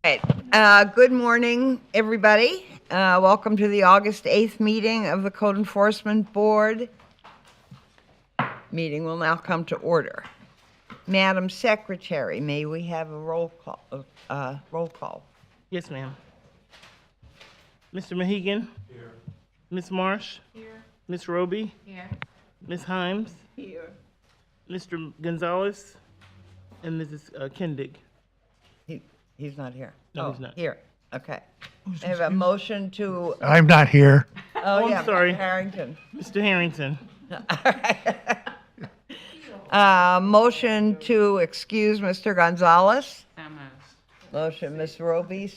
Right. Good morning, everybody. Welcome to the August 8th meeting of the Code Enforcement Board. Meeting will now come to order. Madam Secretary, may we have a roll call? Yes, ma'am. Mr. Mahegan? Here. Ms. Marsh? Here. Ms. Roby? Here. Ms. Himes? Here. Mr. Gonzalez? And Mrs. Kendig? He's not here. No, Oh, he's not. Here, okay. I have a motion to, I'm not here. oh I'm yeah, sorry. Harrington. Mr. Harrington? Motion to excuse Mr. Gonzalez. So moved. Motion, Ms. Roby.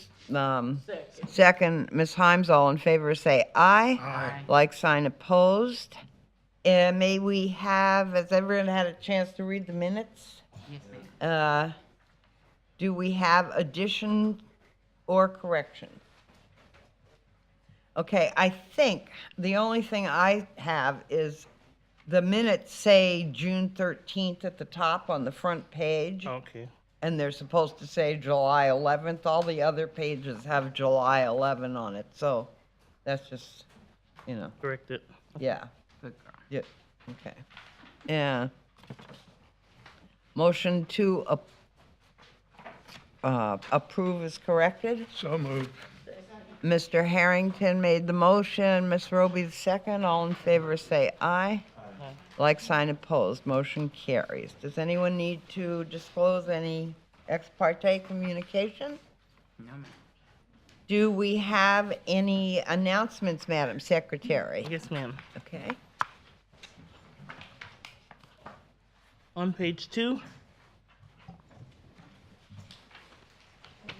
Second, Ms. Himes. All in favor, say aye. Aye. Like sign opposed. And may we have, has everyone had a chance to read the minutes? Yes, ma'am. Do we have addition or correction? Okay, I think the only thing I have is the minutes say June 13th at the top on the front page. Okay. And they're supposed to say July 11th. All the other pages have July 11 on it. So that's just, Correct it. yeah. Good girl. Yeah, okay. Yeah. Motion to approve is corrected. So moved. Mr. Harrington made the motion, Ms. Roby the second. All in favor say aye. Like sign opposed, motion carries. Does anyone need to disclose any ex parte communication? No, ma'am. Do we have any announcements, Madam Secretary? Yes, ma'am. Okay. On page 2,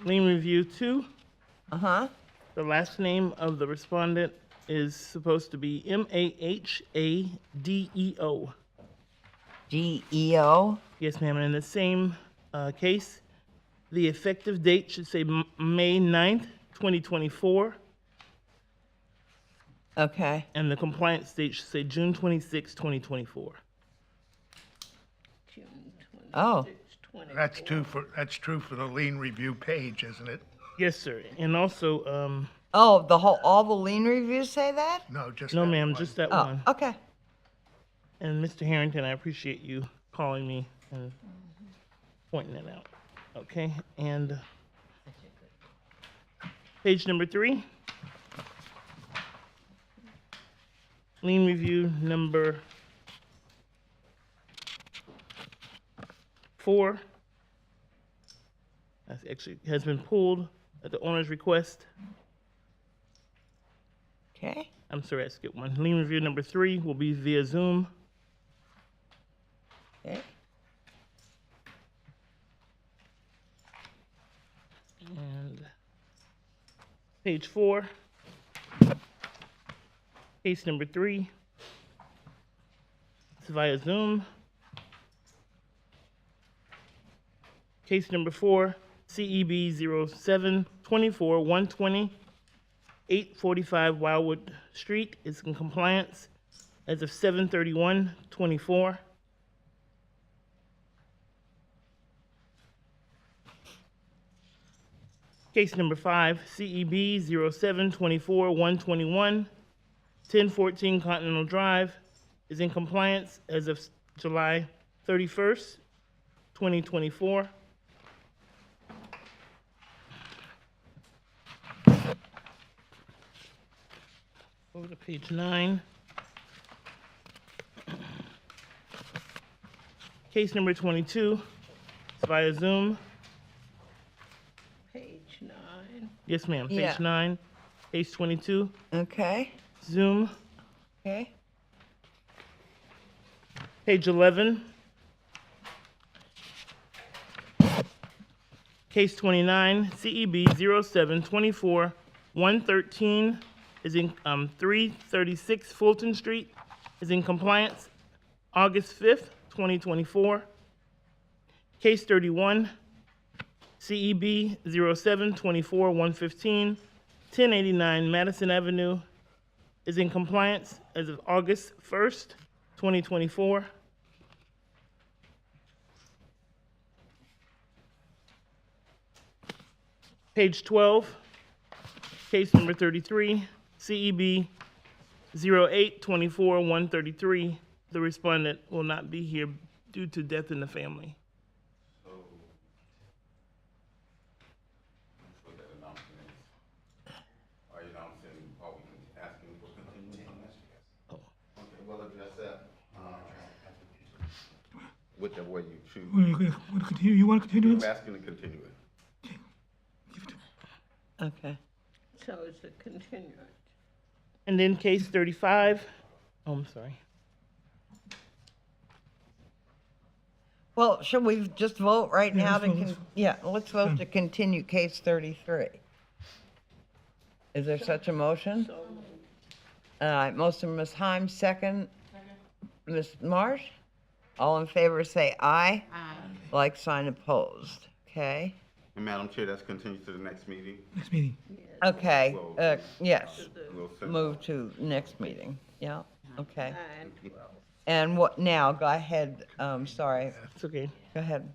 lien review 2, Uh-huh. the last name of the respondent is supposed to be Mahadeo. GEO. Yes, ma'am. And in the same case, the effective date should say May 9th, 2024, Okay. and the compliance date should say June 26th, 2024. Oh, That's true for the lien review page, isn't it? Yes, sir. And also, oh, all the lien reviews say that? No, just no, that ma'am, one. just that Oh, one. okay. And Mr. Harrington, I appreciate you calling me and pointing that out. Okay, and page number 3. Lien review number 4. That's actually has been pulled at the owner's request. Okay. I'm sorry, I skipped one. Lien review number 3 will be via Zoom. Okay. And page 4, case number 3, it's via Zoom. Case number 4, CEB 07-24-120, 845 Wildwood Street is in compliance as of 7/31/24. Case number 5, CEB 07-24-121, 1014 Continental Drive, is in compliance as of July 31st, 2024. Over to page 9. Case number 22, it's via Zoom. Page 9. Yes, ma'am. Yeah. Page 9, case 22, Okay. Zoom. Okay. Page 11, case 29, CEB 07-24-113 is in 336 Fulton Street, is in compliance August 5th, 2024. Case 31, CEB 07-24-115, 1089 Madison Avenue, is in compliance as of August 1st, 2024. Page 12, case number 33, CEB 0824-133. The respondent will not be here due to death in the family. For that announcement, are you announcing, are we asking for continuance? Okay, we'll address that, whichever way you choose. Want to continue? You want to continue? I'm asking to continue it. Okay. So it's a continuance. And then case 35, oh, I'm sorry. Well, should we just vote right Yeah, now let's to, vote. yeah, let's vote to continue case 33. Is there such a motion? So All right, motion, Ms. Himes, second. Ms. Marsh? All in favor, say aye. Aye. Like sign opposed, okay? And Madam Chair, that's continued to the next meeting. Next meeting. Okay, yes, We'll send- move to next meeting, yeah, okay. 9/12. And what, now, go ahead, sorry, It's okay. go ahead.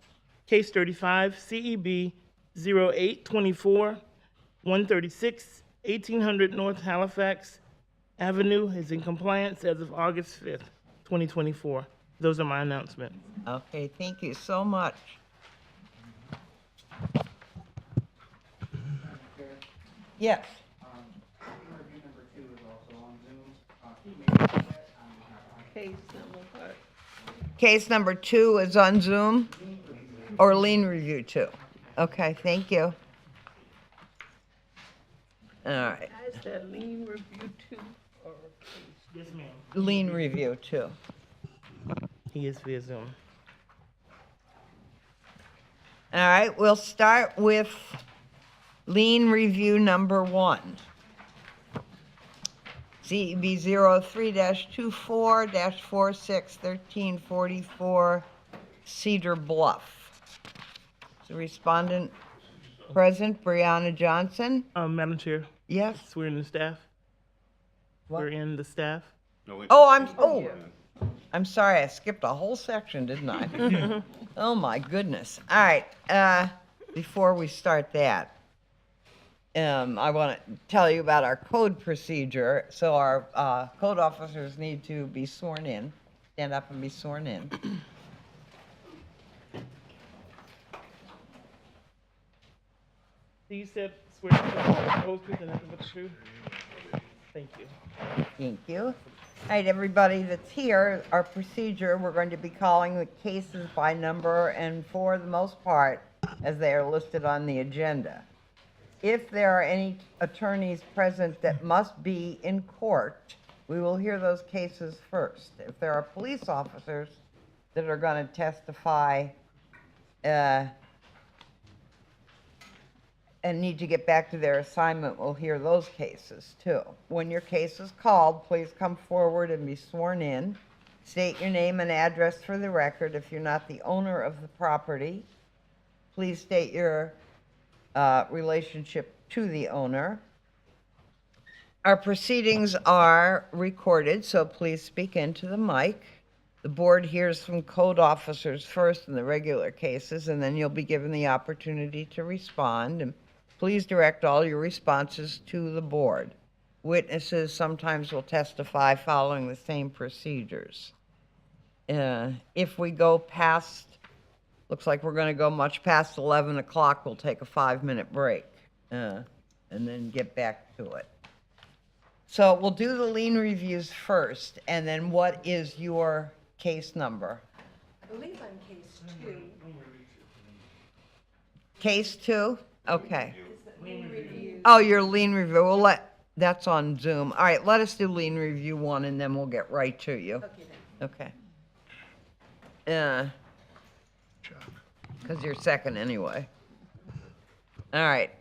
Case 35, CEB 0824-136, 1800 North Halifax Avenue is in compliance as of August 5th, 2024. Those are my announcements. Okay, thank you so much. Yes, Review number 2 is also on Zoom. Can you make that on Case number what? case number 2 is on Zoom, or lien review 2. Okay, thank you. All right, Is that lien review 2 or case? Yes, ma'am. lien review 2. He is via Zoom. All right, we'll start with lien review number 1. CEB 03-24-46-1344 Cedar Bluff. Is the respondent present, Brianna Johnson? Madam Chair, Yes? swear in the staff. What? We're in the staff. No, we- Oh, I'm sorry, I skipped a whole section, didn't I? Oh, my goodness. All right, before we start that, I want to tell you about our code procedure. So our code officers need to be sworn in, stand up and be sworn in. Do you swear to tell the whole truth and nothing but the truth? Thank you. Thank you. All right, everybody that's here, our procedure, we're going to be calling the cases by number and for the most part, as they are listed on the agenda. If there are any attorneys present that must be in court, we will hear those cases first. If there are police officers that are going to testify and need to get back to their assignment, we'll hear those cases too. When your case is called, please come forward and be sworn in. State your name and address for the record. If you're not the owner of the property, please state your relationship to the owner. Our proceedings are recorded, so please speak into the mic. The board hears from code officers first in the regular cases, and then you'll be given the opportunity to respond. And please direct all your responses to the board. Witnesses sometimes will testify following the same procedures. If we go past, looks like we're going to go much past 11 o'clock, we'll take a 5-minute break and then get back to it. So we'll do the lien reviews first, and then what is your case number? I believe I'm case 2. Case 2? Okay. Is that lien review? Oh, your lien review, that's on Zoom. All right, let us do lien review 1, and then we'll get right to you. Okay then. Okay. Because you're second anyway. All right.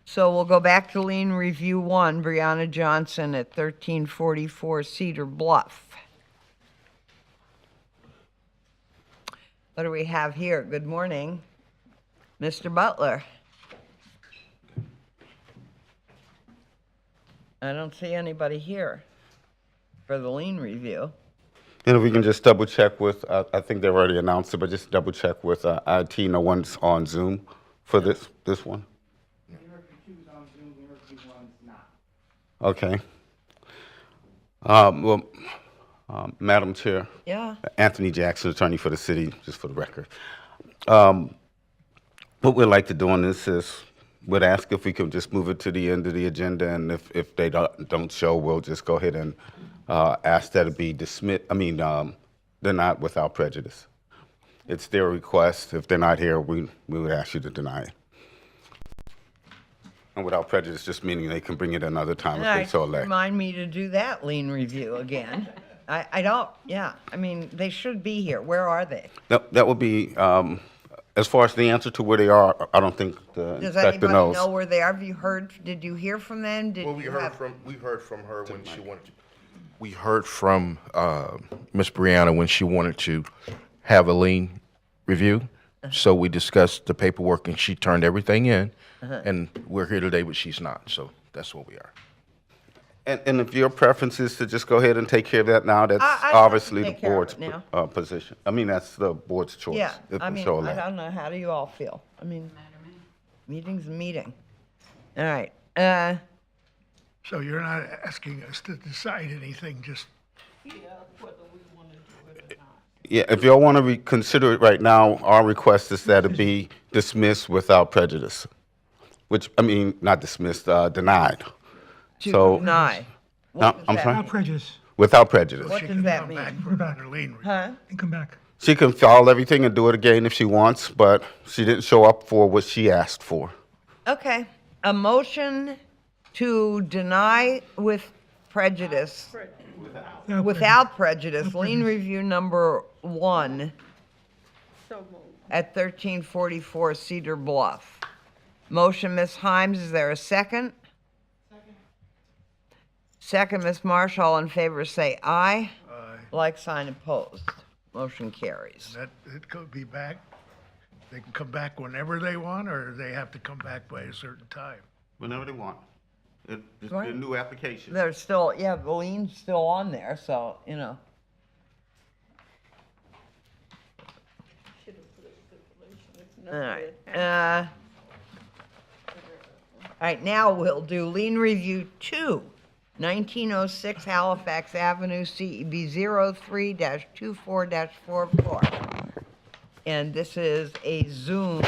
So we'll go back to lien review 1, Brianna Johnson at 1344 Cedar Bluff. What do we have here? Good morning, Mr. Butler. I don't see anybody here for the lien review. And if we can just double check with, I think they've already announced it, but just double check with IT, no one's on Zoom for this one? Lean review two is on Zoom, lean review one is not. Okay. Madam Chair, Yeah, Anthony Jackson, attorney for the city, just for the record. What we'd like to do on this is, we'd ask if we could just move it to the end of the agenda, and if they don't show, we'll just go ahead and ask that it be denied without prejudice. It's their request. If they're not here, we would ask you to deny it. And without prejudice, just meaning they can bring it another time if they so elect. remind me to do that lien review again. I don't, yeah, I mean, they should be here. Where are they? That would be, as far as the answer to where they are, I don't think the Does inspector anybody knows. know where they are? Have you heard, did you hear from them? Did Well, we you heard have- from her when she wanted to. We heard from Ms. Brianna when she wanted to have a lien review. So we discussed the paperwork and she turned everything in. And we're here today, but she's not. So that's what we are. And if your preference is to just go ahead and take care of that now, that's I'd like to obviously the take care of board's it position. I mean, that's the board's choice. Yeah, if I they mean, so I elect. don't know, how do you all feel? I mean, meeting's a meeting. All right, So you're not asking us to decide anything, just, Yeah, whether we want to do it or not. Yeah, if y'all want to reconsider it right now, our request is that it be dismissed without prejudice. Which, I mean, not dismissed, denied. to So- deny. No, What does I'm that sorry? mean? Without prejudice, Without prejudice. What she does can that come mean? back for another lien review. Huh? and come back. She can file everything and do it again if she wants, but she didn't show up for what she asked for. Okay, a motion to deny with prejudice, without prejudice, lien review number 1 So moved. at 1344 Cedar Bluff. Motion, Ms. Himes, is there a second? Second, Ms. Marsh, all in favor say aye. Aye. Like sign opposed. Motion carries. That, it could be back, they can come back whenever they want, or they have to come back by a certain time. Whenever they want. It's Right. a new application. They're still, yeah, the lien's still on there, so, you know. Should have put a stipulation if All nothing right. had happened. All right, now we'll do lien review 2, 1906 Halifax Avenue, CEB 03-24-44. And this is a Zoom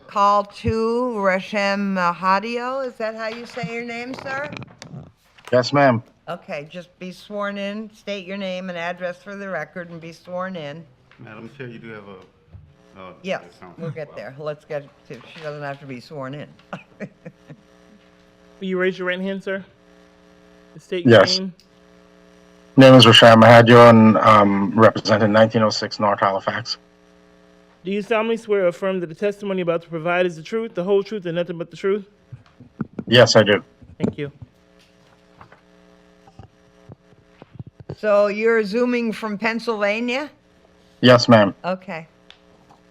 call to Reshem Mahadio. Is that how you say your name, sir? Yes, ma'am. Okay, just be sworn in, state your name and address for the record, and be sworn in. Madam Chair, you do have a. Yes, account we'll as get well. there. Let's get to, she doesn't have to be sworn in. Will you raise your right hand, sir? State your Yes. name. Name is Rashad Mahadio and representing 1906 North Halifax. Do you solemnly swear or affirm that the testimony you're about to provide is the truth, the whole truth, and nothing but the truth? Yes, I do. Thank you. So you're Zooming from Pennsylvania? Yes, ma'am. Okay.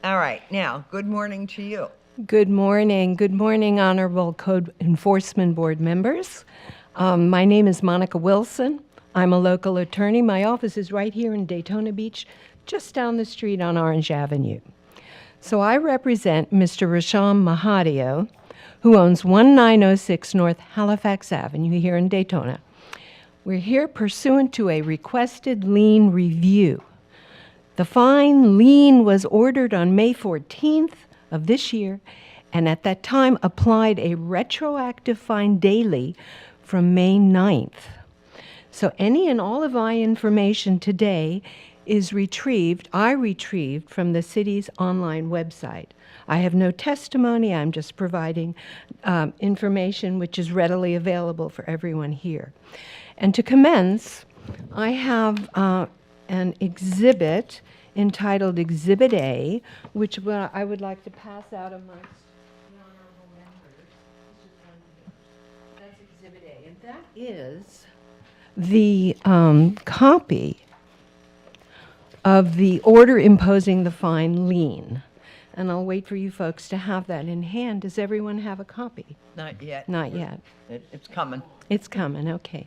All right, now, good morning to you. Good morning. Good morning, Honorable Code Enforcement Board members. My name is Monica Wilson. I'm a local attorney. My office is right here in Daytona Beach, just down the street on Orange Avenue. So I represent Mr. Rasham Mahadio, who owns 1906 North Halifax Avenue here in Daytona. We're here pursuant to a requested lien review. The fine lien was ordered on May 14th of this year, and at that time applied a retroactive fine daily from May 9th. So any and all of my information today is I retrieved from the city's online website. I have no testimony, I'm just providing information which is readily available for everyone here. And to commence, I have an exhibit entitled Exhibit A, which I would like to pass out amongst the honorable members. That's Exhibit A, and that is the copy of the order imposing the fine lien. and I'll wait for you folks to have that in hand. Does everyone have a copy? Not yet. Not yet. It's coming. It's coming, okay.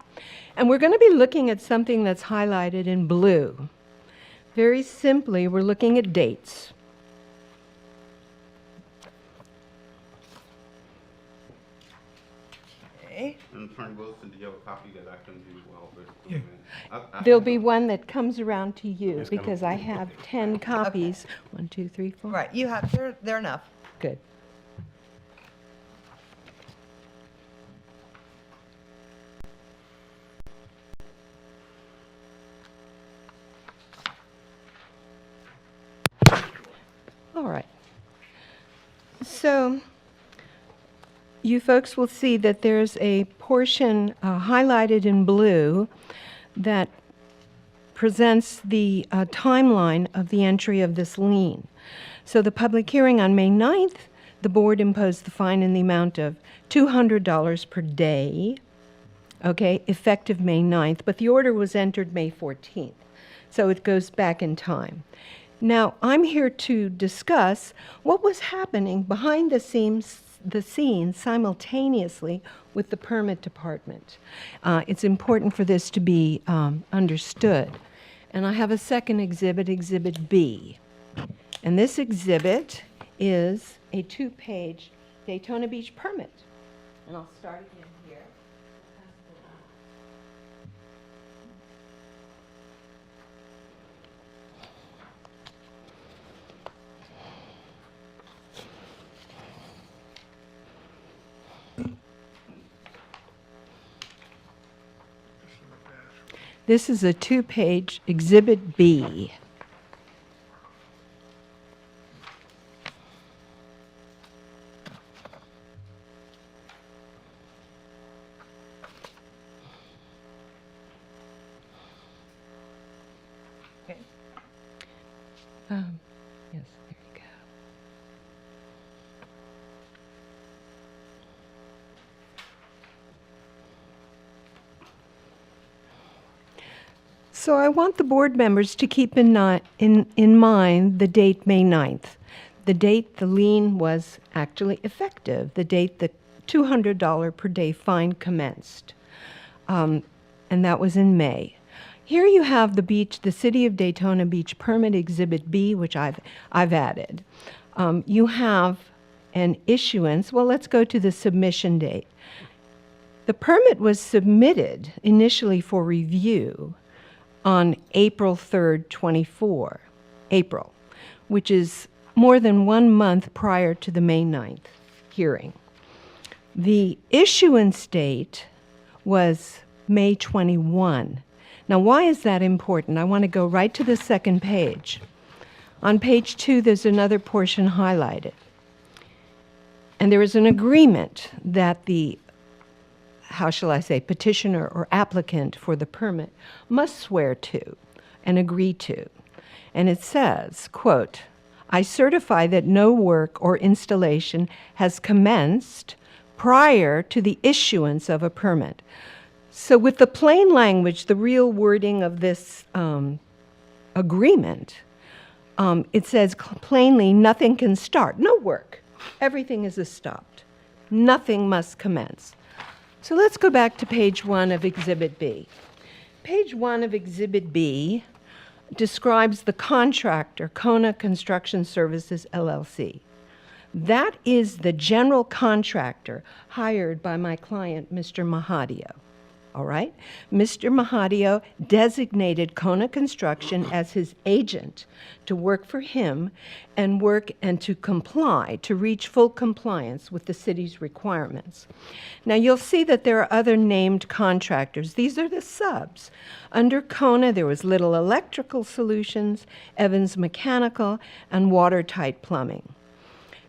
And we're going to be looking at something that's highlighted in blue. Very simply, we're looking at dates. Okay. And Attorney Wilson, do you have a copy that I can do while we're Yeah. There'll be one that comes around to you because I have 10 copies. 1, 2, 3, 4. Right, you have, they're enough. Good. All right. So you folks will see that there's a portion highlighted in blue that presents the timeline of the entry of this lien. So the public hearing on May 9th, the board imposed the fine in the amount of $200 per day, okay, effective May 9th, but the order was entered May 14th. So it goes back in time. Now, I'm here to discuss what was happening behind the scenes simultaneously with the permit department. It's important for this to be understood. And I have a second exhibit, Exhibit B. And this exhibit is a 2-page Daytona Beach permit. And I'll start again here. This is a 2-page Exhibit B. Okay. Yes, there you go. So I want the board members to keep in mind the date May 9th, the date the lien was actually effective, the date the $200 per day fine commenced, and that was in May. Here you have the City of Daytona Beach Permit Exhibit B, which I've added. You have an issuance. Well, let's go to the submission date. The permit was submitted initially for review on April 3rd, 24, April, which is more than 1 month prior to the May 9th hearing. The issuance date was May 21. Now, why is that important? I want to go right to the second page. On page 2, there's another portion highlighted. And there is an agreement that the petitioner or applicant for the permit must swear to and agree to. And it says, quote, "I certify that no work or installation has commenced prior to the issuance of a permit." So with the plain language, the real wording of this agreement, it says plainly nothing can start, no work. Everything is stopped. Nothing must commence. So let's go back to page 1 of Exhibit B. Page 1 of Exhibit B describes the contractor, Kona Construction Services, LLC. That is the general contractor hired by my client, Mr. Mahadio. All right? Mr. Mahadio designated Kona Construction as his agent to work for him and to comply, to reach full compliance with the city's requirements. Now, you'll see that there are other named contractors. These are the subs. Under Kona, there was Little Electrical Solutions, Evans Mechanical, and Watertight Plumbing.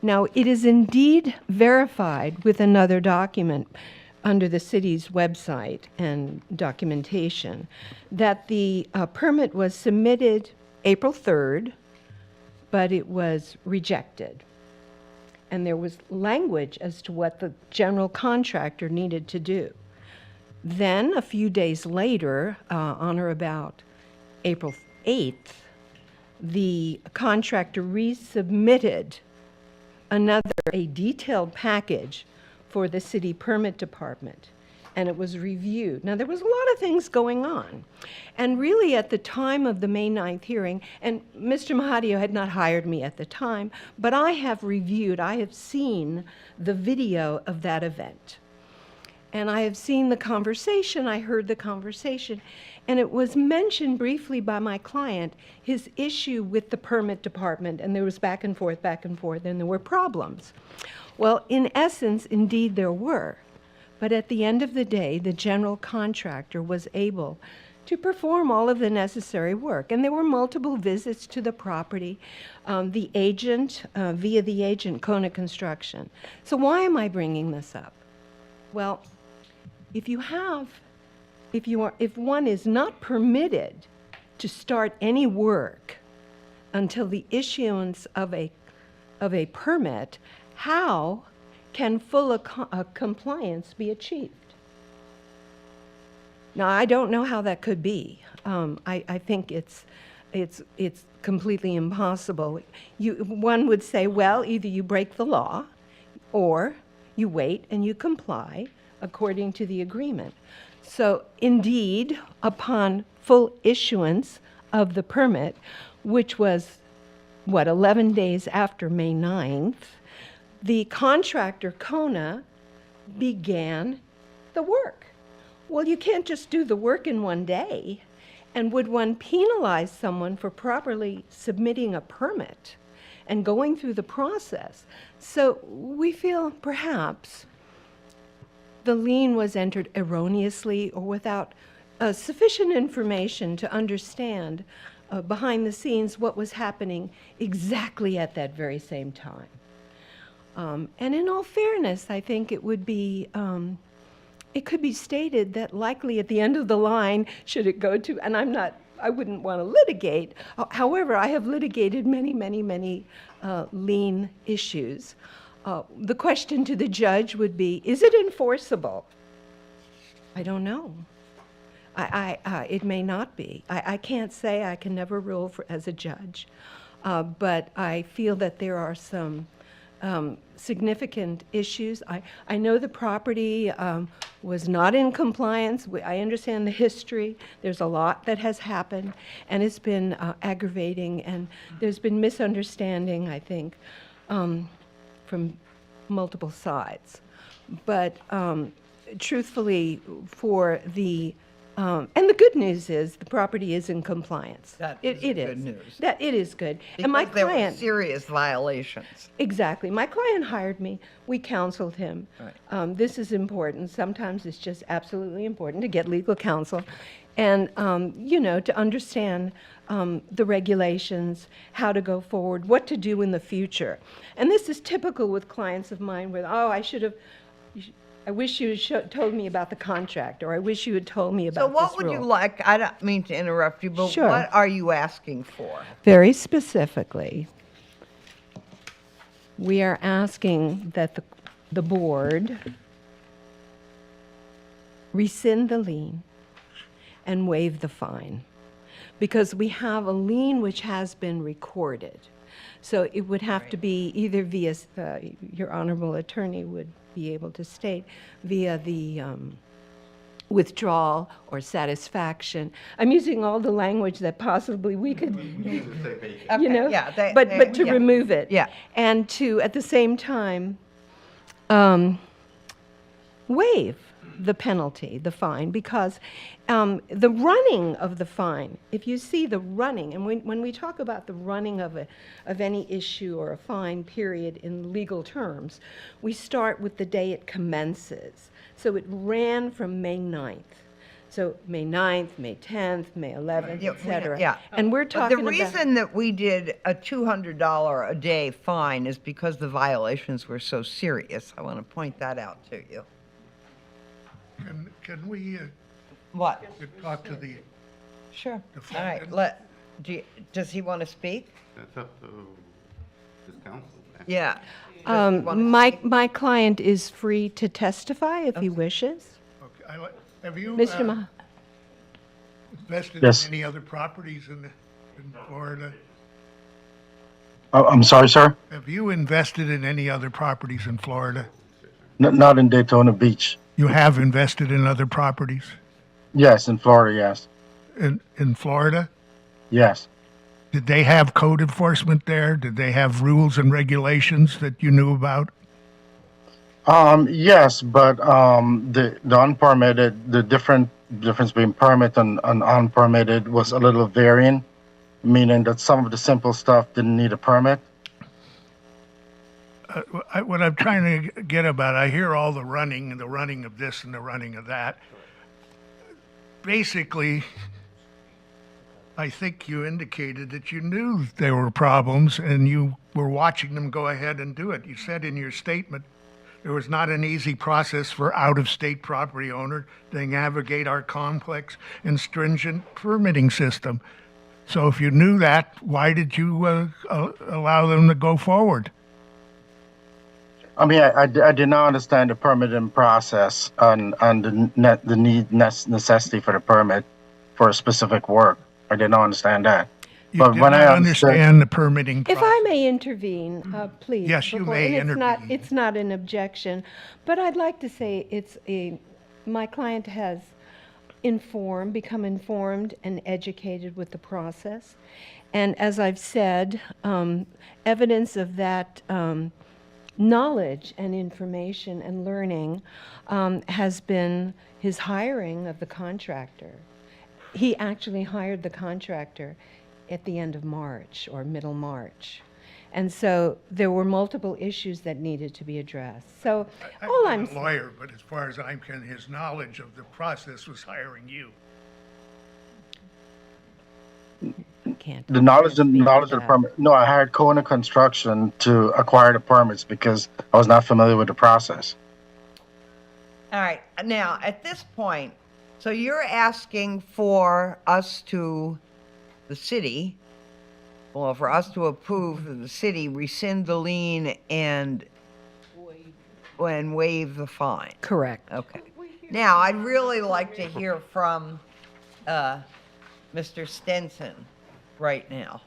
Now, it is indeed verified with another document under the city's website and documentation that the permit was submitted April 3rd, but it was rejected. And there was language as to what the general contractor needed to do. Then, a few days later, on or about April 8th, the contractor resubmitted a detailed package for the city permit department, and it was reviewed. Now, there was a lot of things going on. And really, at the time of the May 9th hearing, and Mr. Mahadio had not hired me at the time, but I have seen the video of that event. And I have seen the conversation, I heard the conversation, and it was mentioned briefly by my client, his issue with the permit department, and there was back and forth, and there were problems. Well, in essence, indeed there were. But at the end of the day, the general contractor was able to perform all of the necessary work. And there were multiple visits to the property, the agent, via the agent, Kona Construction. So why am I bringing this up? Well, if one is not permitted to start any work until the issuance of a permit, how can full compliance be achieved? Now, I don't know how that could be. I think it's completely impossible. One would say, well, either you break the law, or you wait and you comply according to the agreement. So, indeed, upon full issuance of the permit, which was, 11 days after May 9th, the contractor, Kona, began the work. Well, you can't just do the work in one day. And would one penalize someone for properly submitting a permit and going through the process? So we feel perhaps the lien was entered erroneously or without sufficient information to understand behind the scenes what was happening exactly at that very same time. And in all fairness, I think it would be, it could be stated that likely at the end of the line, should it go to, and I wouldn't want to litigate. However, I have litigated many lien issues. The question to the judge would be, is it enforceable? I don't know. It may not be. I can't say. I can never rule as a judge. But I feel that there are some significant issues. I know the property was not in compliance. I understand the history. There's a lot that has happened, and it's been aggravating, and there's been misunderstanding, I think, from multiple sides. But truthfully, for the and the good news is the property is in compliance. That It is is. good news. That it is good. And my Because there were client, serious violations. exactly. My client hired me. We counseled him. Right. This is important. Sometimes it's just absolutely important to get legal counsel, and to understand the regulations, how to go forward, what to do in the future. And this is typical with clients of mine, where I wish you had told me about the contract, or I wish you had told me about So this what would you rule. like, I don't mean to interrupt you, but Sure. what are you asking for? Very specifically, we are asking that the board rescind the lien and waive the fine, because we have a lien which has been recorded. So it would have to be either via, your honorable attorney would be able to state, via the withdrawal or satisfaction. I'm using all the language that possibly we could, Okay, yeah, but to yeah. remove it. Yeah. And to, at the same time, waive the penalty, the fine, because the running of the fine, if you see the running, and when we talk about the running of any issue or a fine period in legal terms, we start with the day it commences. So it ran from May 9th. So May 9th, May 10th, May 11th, Yeah, et cetera. yeah. And we're But talking the about... reason that we did a $200 a day fine is because the violations were so serious. I want to point that out to you. Can we What? talk to the Sure. The All right, fine. does he want to speak? That's up to his counsel. Yeah. Does he wanna speak? My client is free to testify if he wishes. Okay, have you Mr. Mah, invested Yes. in any other properties in Florida? I'm sorry, sir? Have you invested in any other properties in Florida? Not in Daytona Beach. You have invested in other properties Yes, in Florida, yes. in Florida? Yes. Did they have code enforcement there? Did they have rules and regulations that you knew about? Yes, but the unpermitted, the difference between permit and unpermitted was a little varying, meaning that some of the simple stuff didn't need a permit. What I'm trying to get about, I hear all the running and the running of this and the running of that. Basically, I think you indicated that you knew there were problems and you were watching them go ahead and do it. You said in your statement there was not an easy process for out-of-state property owners to navigate our complex and stringent permitting system. So if you knew that, why did you allow them to go forward? I mean, I did not understand the permitting process and the necessity for the permit for a specific work. I did not understand that. You But did when not I understood, understand the permitting If process. I may intervene, please. Yes, you before- may and intervene. It's not an objection, but I'd like to say my client has become informed and educated with the process. And as I've said, evidence of that knowledge and information and learning has been his hiring of the contractor. He actually hired the contractor at the end of March or middle March. And so there were multiple issues that needed to be addressed. So all I'm I'm not a lawyer, but as far as I'm concerned, his knowledge of the process was hiring you. can't. the knowledge of speak to the that. permit. No, I hired Kona Construction to acquire the permits because I was not familiar with the process. All right, now, at this point, so you're asking for us to, the city, well, for us to approve that the city rescind the lien and waive the fine. Correct. Okay. Now, I'd really like to hear from Mr. Stenson right now.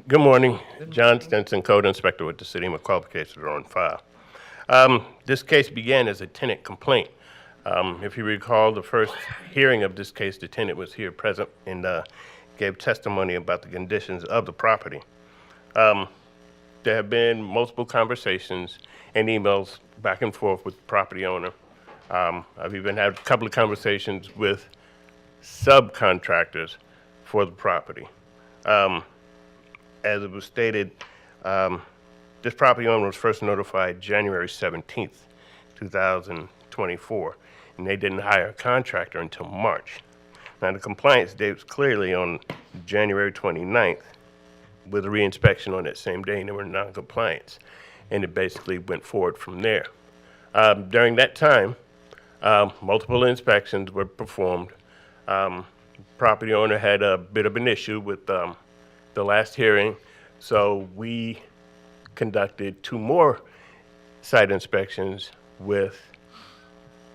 Good morning. John Stenson, Code Inspector with the City. My qualifications are on file. This case began as a tenant complaint. If you recall, the first hearing of this case, the tenant was here present and gave testimony about the conditions of the property. There have been multiple conversations and emails back and forth with the property owner. I've even had a couple of conversations with subcontractors for the property. As it was stated, this property owner was first notified January 17th, 2024, and they didn't hire a contractor until March. Now, the compliance date was clearly on January 29th with a reinspection on that same day, and they were in non-compliance, and it basically went forward from there. During that time, multiple inspections were performed. Property owner had a bit of an issue with the last hearing, so we conducted 2 more site inspections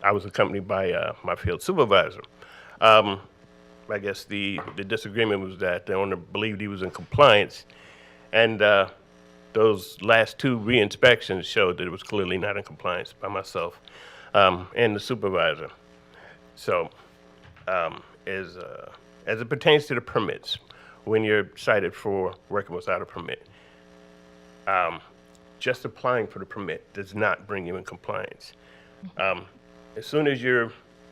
I was accompanied by my field supervisor. I guess the disagreement was that the owner believed he was in compliance, and those last 2 re-inspections showed that it was clearly not in compliance by myself and the supervisor. So, as it pertains to the permits, when you're cited for working without a permit, just applying for the permit does not bring you in compliance. As soon as you're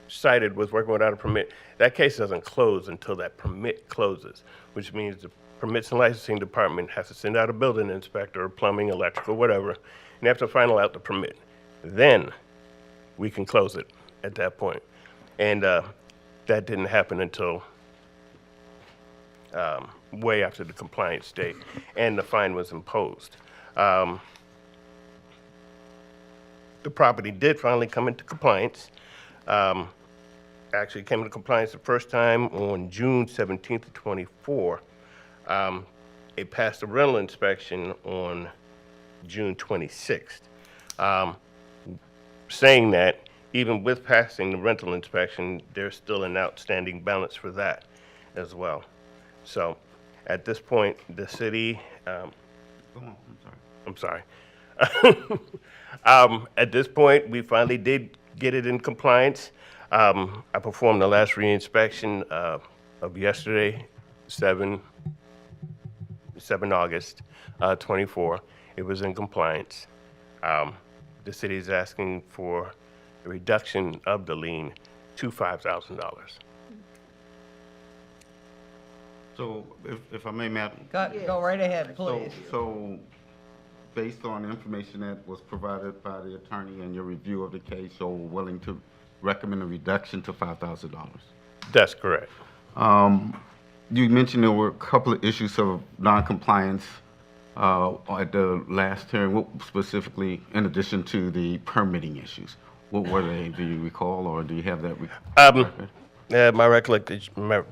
cited with working without a permit, that case doesn't close until that permit closes, which means the Permits and Licensing Department has to send out a building inspector, or plumbing, electrical, whatever, and they have to final out the permit. Then we can close it at that point. And that didn't happen until way after the compliance date, and the fine was imposed. The property did finally come into compliance. Actually came into compliance the first time on June 17th of 24. It passed the rental inspection on June 26th. Saying that, even with passing the rental inspection, there's still an outstanding balance for that as well. So At this point, the city, Go on, I'm sorry. I'm sorry. At this point, we finally did get it in compliance. I performed the last re-inspection of yesterday, 7 August 24. It was in compliance. The city is asking for a reduction of the lien to $5,000. So if I may, Madam. Go right ahead, please. So based on information that was provided by the attorney and your review of the case, you're willing to recommend a reduction to $5,000? That's correct. You mentioned there were a couple of issues of noncompliance at the last hearing. What specifically, in addition to the permitting issues? What were they? Do you recall, or do you have that? My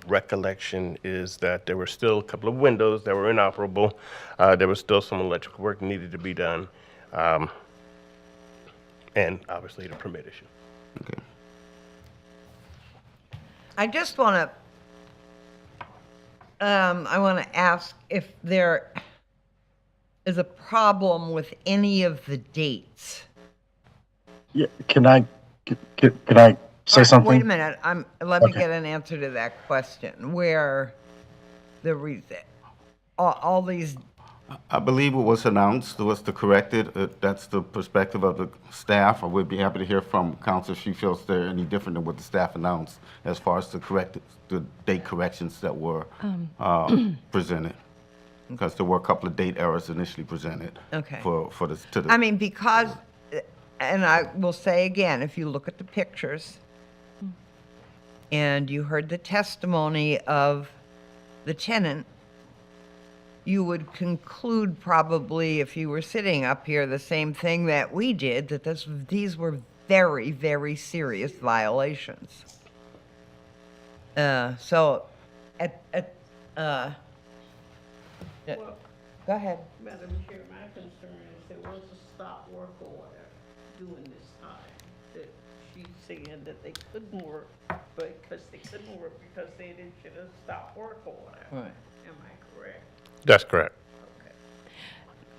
recollection is that there were still a couple of windows that were inoperable. There was still some electrical work needed to be done, and obviously the permit issue. Okay. I just want to, I want to ask if there is a problem with any of the dates. Yeah, can I say something? Wait a minute, let me Okay. get an answer to that question, where the reason, all these, I believe what was announced was to correct it. That's the perspective of the staff. I would be happy to hear from council if she feels they're any different than what the staff announced as far as the date corrections that were presented. Because there were a couple of date errors initially presented. Okay. For this, to the. I mean, because, and I will say again, if you look at the pictures, and you heard the testimony of the tenant, you would conclude probably, if you were sitting up here, the same thing that we did, that these were very, very serious violations. So, go ahead. Madam Chair, my concern is there was a stop work order during this time that she's saying that they couldn't work, because they couldn't work because they didn't get a stop work order. Right. Am I correct? That's correct.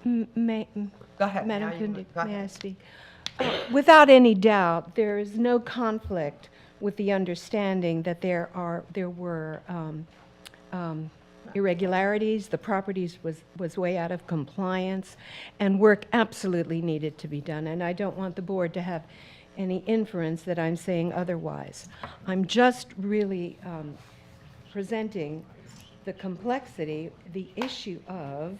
May, Go ahead. Madam Now you- Kundi, go may I ahead. speak? Without any doubt, there is no conflict with the understanding that there were irregularities, the properties was way out of compliance, and work absolutely needed to be done. And I don't want the board to have any inference that I'm saying otherwise. I'm just really presenting the complexity, the issue of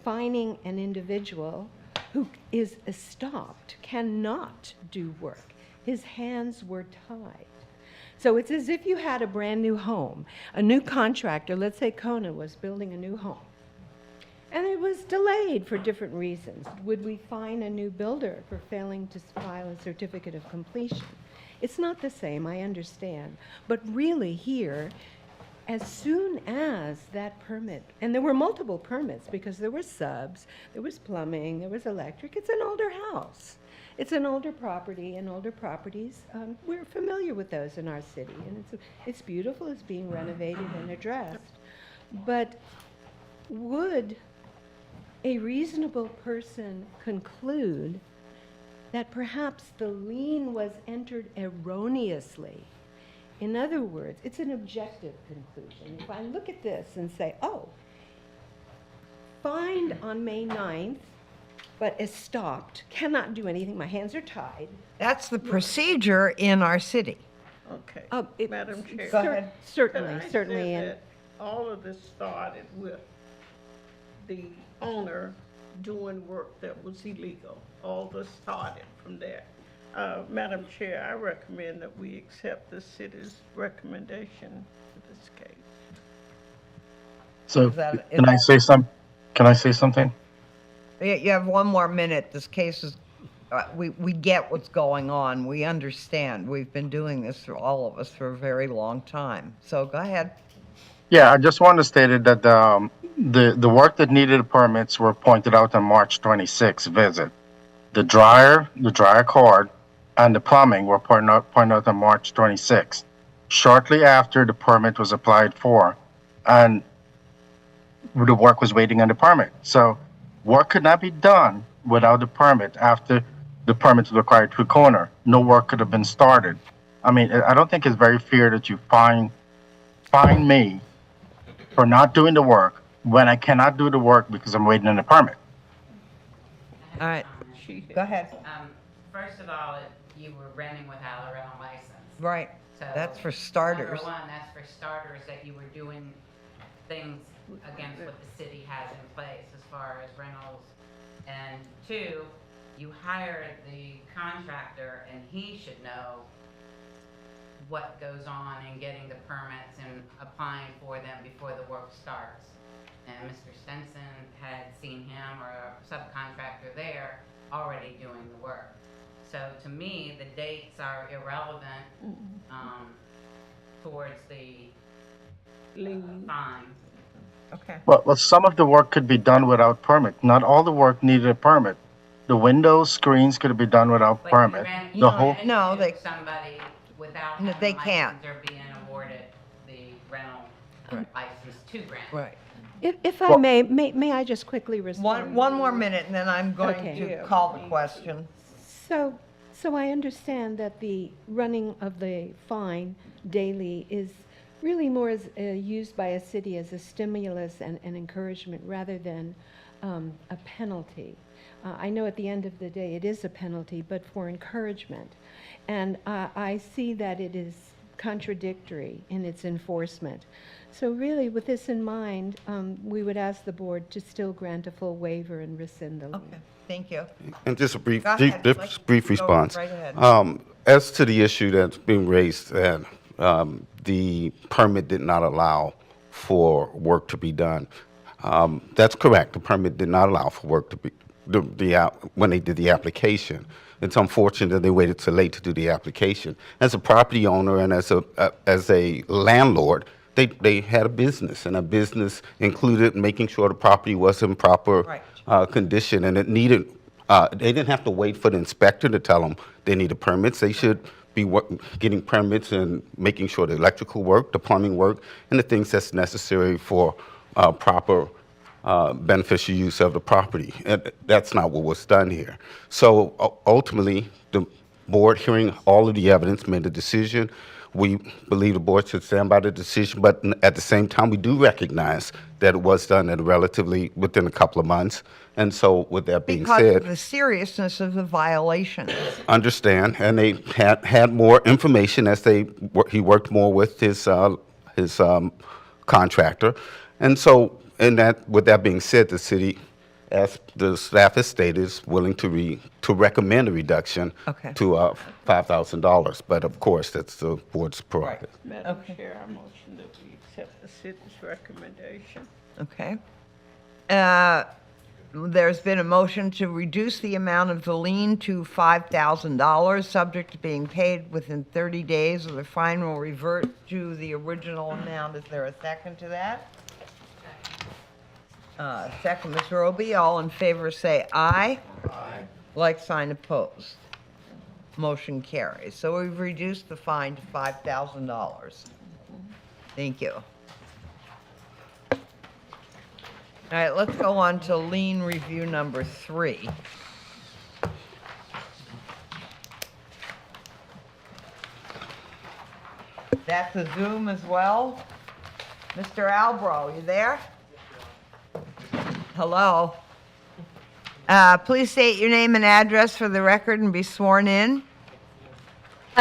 finding an individual who is stopped, cannot do work. His hands were tied. So it's as if you had a brand-new home. A new contractor, let's say Kona, was building a new home, and it was delayed for different reasons. Would we fine a new builder for failing to file a certificate of completion? It's not the same, I understand. But really here, as soon as that permit, and there were multiple permits because there were subs, there was plumbing, there was electric, it's an older house. It's an older property, and older properties, we're familiar with those in our city, and it's beautiful, it's being renovated and addressed. But would a reasonable person conclude that perhaps the lien was entered erroneously? In other words, it's an objective conclusion. If I look at this and say, oh, fined on May 9th, but is stopped, cannot do anything, my hands are tied. That's the procedure in our city. Okay. It- Madam Chair. Go ahead. Certainly, Can I certainly, say and that all of this started with the owner doing work that was illegal. All this started from there. Madam Chair, I recommend that we accept the city's recommendation for this case. So, Is that- can I say something? You have one more minute. This case is, we get what's going on. We understand. We've been doing this for all of us for a very long time. So go ahead. Yeah, I just want to state it that the work that needed permits were pointed out on March 26th visit. The dryer cord, and the plumbing were pointed out on March 26th. Shortly after the permit was applied for, and the work was waiting on the permit. So work could not be done without the permit. After the permit was required to the corner, no work could have been started. I mean, I don't think it's very fair that you fine me for not doing the work when I cannot do the work because I'm waiting on the permit. All right, go ahead. First of all, you were renting without a rental license. Right, So that's for starters. Number one, that's for starters, that you were doing things against what the city has in place as far as rentals. And two, you hired the contractor and he should know what goes on in getting the permits and applying for them before the work starts. And Mr. Stenson had seen him or a subcontractor there already doing the work. So to me, the dates are irrelevant towards the fine. Okay. Well, some of the work could be done without permit. Not all the work needed a permit. The windows, screens could be done without But permit. you The ran whole, into No, they- somebody without No, having they a can't. license or being awarded the rental license to rent. Right. If I Well- may I just quickly respond? One more minute, and then I'm going Okay. to call the question. So I understand that the running of the fine daily is really more used by a city as a stimulus and encouragement rather than a penalty. I know at the end of the day it is a penalty, but for encouragement. And I see that it is contradictory in its enforcement. So really, with this in mind, we would ask the board to still grant a full waiver and rescind the lien. Okay, thank you. And just a brief, Go ahead. Let's brief go response. right ahead. As to the issue that's being raised, that the permit did not allow for work to be done. That's correct. The permit did not allow for work to be, when they did the application. It's unfortunate that they waited so late to do the application. As a property owner and as a landlord, they had a business, and a business included making sure the property was in proper Right. condition, and it needed, they didn't have to wait for the inspector to tell them they needed permits. They should be getting permits and making sure the electrical work, the plumbing work, and the things that's necessary for proper beneficial use of the property. And that's not what was done here. So ultimately, the board, hearing all of the evidence, made a decision. We believe the board should stand by the decision, but at the same time, we do recognize that it was done at within a couple of months. And so with that being Because said, of the seriousness of the violations. understand, and they had more information as he worked more with his contractor. And so, with that being said, the city, as the staff has stated, is willing to recommend a reduction Okay. to $5,000. But of course, that's the board's prerogative. Madam Chair, I motion that we accept the city's recommendation. Okay. There's been a motion to reduce the amount of the lien to $5,000, subject to being paid within 30 days, or the fine will revert to the original amount. Is there a second to that? Second, Ms. Roby. All in favor say aye. Aye. Like sign opposed. Motion carries. So we've reduced the fine to $5,000. Thank you. All right, let's go on to lien review number 3. That's a Zoom as well. Mr. Albro, you there? Hello. Please state your name and address for the record and be sworn in.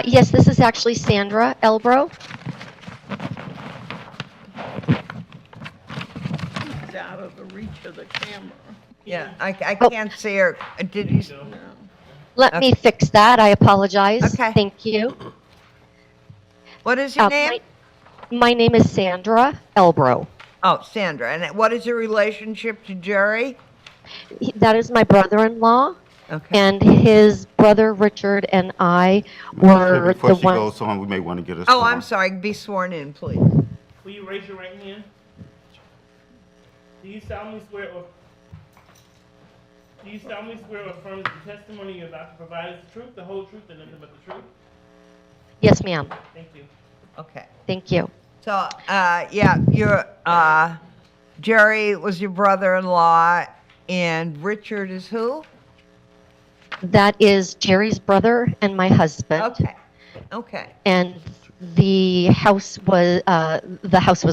Yes, this is actually Sandra Elbro. It's out of the reach of the camera. Yeah, I can't see her. Did you? Let me fix that. I apologize. Okay. Thank you. What is your name? My name is Sandra Elbro. Oh, Sandra. And what is your relationship to Jerry? That is my brother-in-law. Okay. And his brother Richard and I were Before the she ones. goes on, we may want to get her Oh, sworn. I'm sorry. Be sworn in, please. Will you raise your right hand? Do you solemnly swear or affirm that the testimony you're about to provide is the truth, the whole truth, and nothing but the truth? Yes, ma'am. Thank you. Okay. Thank you. So, yeah, Jerry was your brother-in-law, and Richard is who? That is Jerry's brother and my husband. Okay, okay. And the house was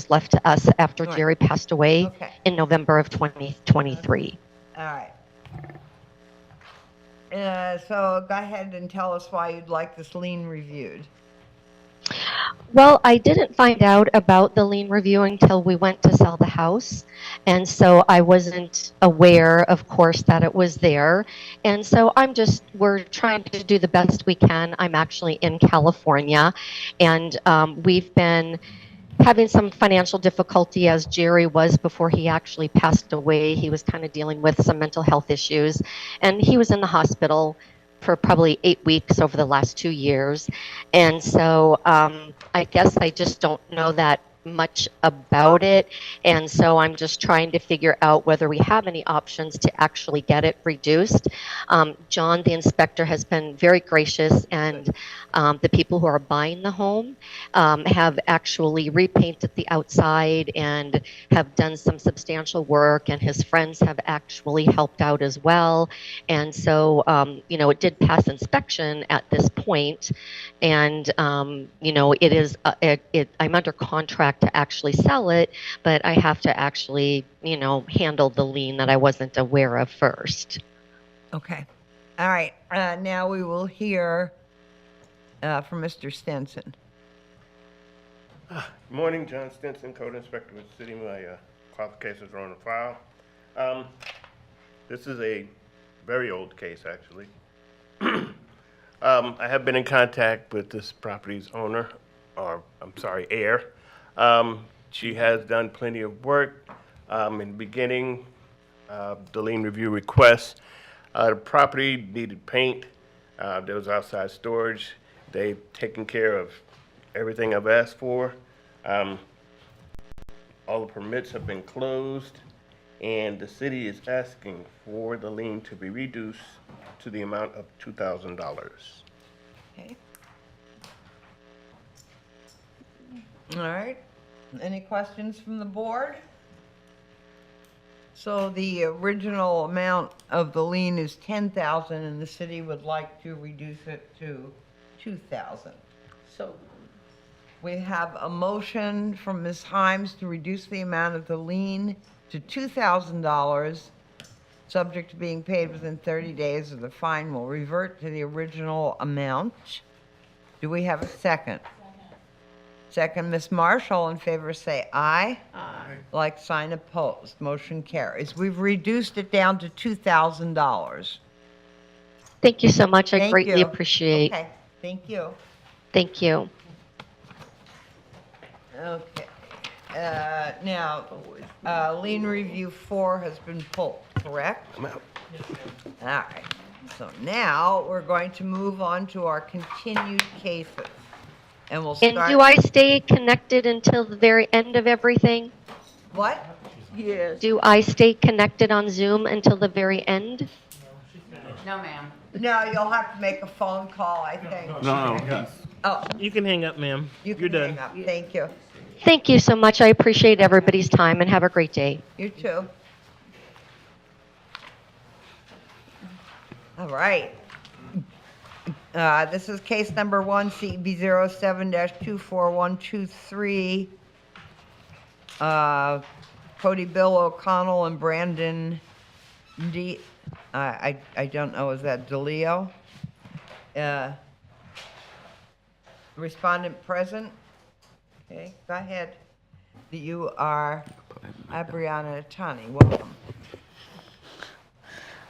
left to us after Right. Jerry passed away Okay. in November of 2023. All right. So go ahead and tell us why you'd like this lien reviewed. Well, I didn't find out about the lien review until we went to sell the house. And so I wasn't aware, of course, that it was there. And so we're trying to do the best we can. I'm actually in California, and we've been having some financial difficulty, as Jerry was before he actually passed away. He was kind of dealing with some mental health issues, and he was in the hospital for probably 8 weeks over the last 2 years. And so I guess I just don't know that much about it. And so I'm just trying to figure out whether we have any options to actually get it reduced. John, the inspector, has been very gracious, and the people who are buying the home have actually repainted the outside and have done some substantial work, and his friends have actually helped out as well. And so, it did pass inspection at this point, and, it is, I'm under contract to actually sell it, but I have to actually, handle the lien that I wasn't aware of first. Okay. All right. Now we will hear from Mr. Stenson. Good morning, John Stinson, Code Inspector with the city. My qualifications are on the file. This is a very old case, actually. I have been in contact with this property's owner, heir. She has done plenty of work. In the beginning, the lien review request, the property needed paint. There was outside storage. They've taken care of everything I've asked for. All the permits have been closed, and the city is asking for the lien to be reduced to the amount of $2,000. Okay. All right. Any questions from the board? So the original amount of the lien is $10,000, and the city would like to reduce it to $2,000. So, We have a motion from Ms. Himes to reduce the amount of the lien to $2,000, subject to being paid within 30 days, or the fine will revert to the original amount. Do we have a second? Second, Ms. Marsh. All in favor say aye. Aye. Like sign opposed. Motion carries. We've reduced it down to $2,000. Thank you so much. I Thank greatly you. appreciate. Okay, thank you. Thank you. Okay. Now, lien review 4 has been pulled, correct? I'm out. All right. So now we're going to move on to our continued cases. And we'll And start. do I stay connected until the very end of everything? What? yes. Do I stay connected on Zoom until the very end? No, ma'am. No, you'll have to make a phone call, I think. No, Oh, You can hang up, ma'am. you You're can done. hang up. Thank you. Thank you so much. I appreciate everybody's time, and have a great day. You too. All right. This is case number 1, CB07-24123. Cody Bill O'Connell and Brandon D. I don't know, is that DeLeo? Respondent present? Okay, go ahead. You are Abriana Atani. Welcome.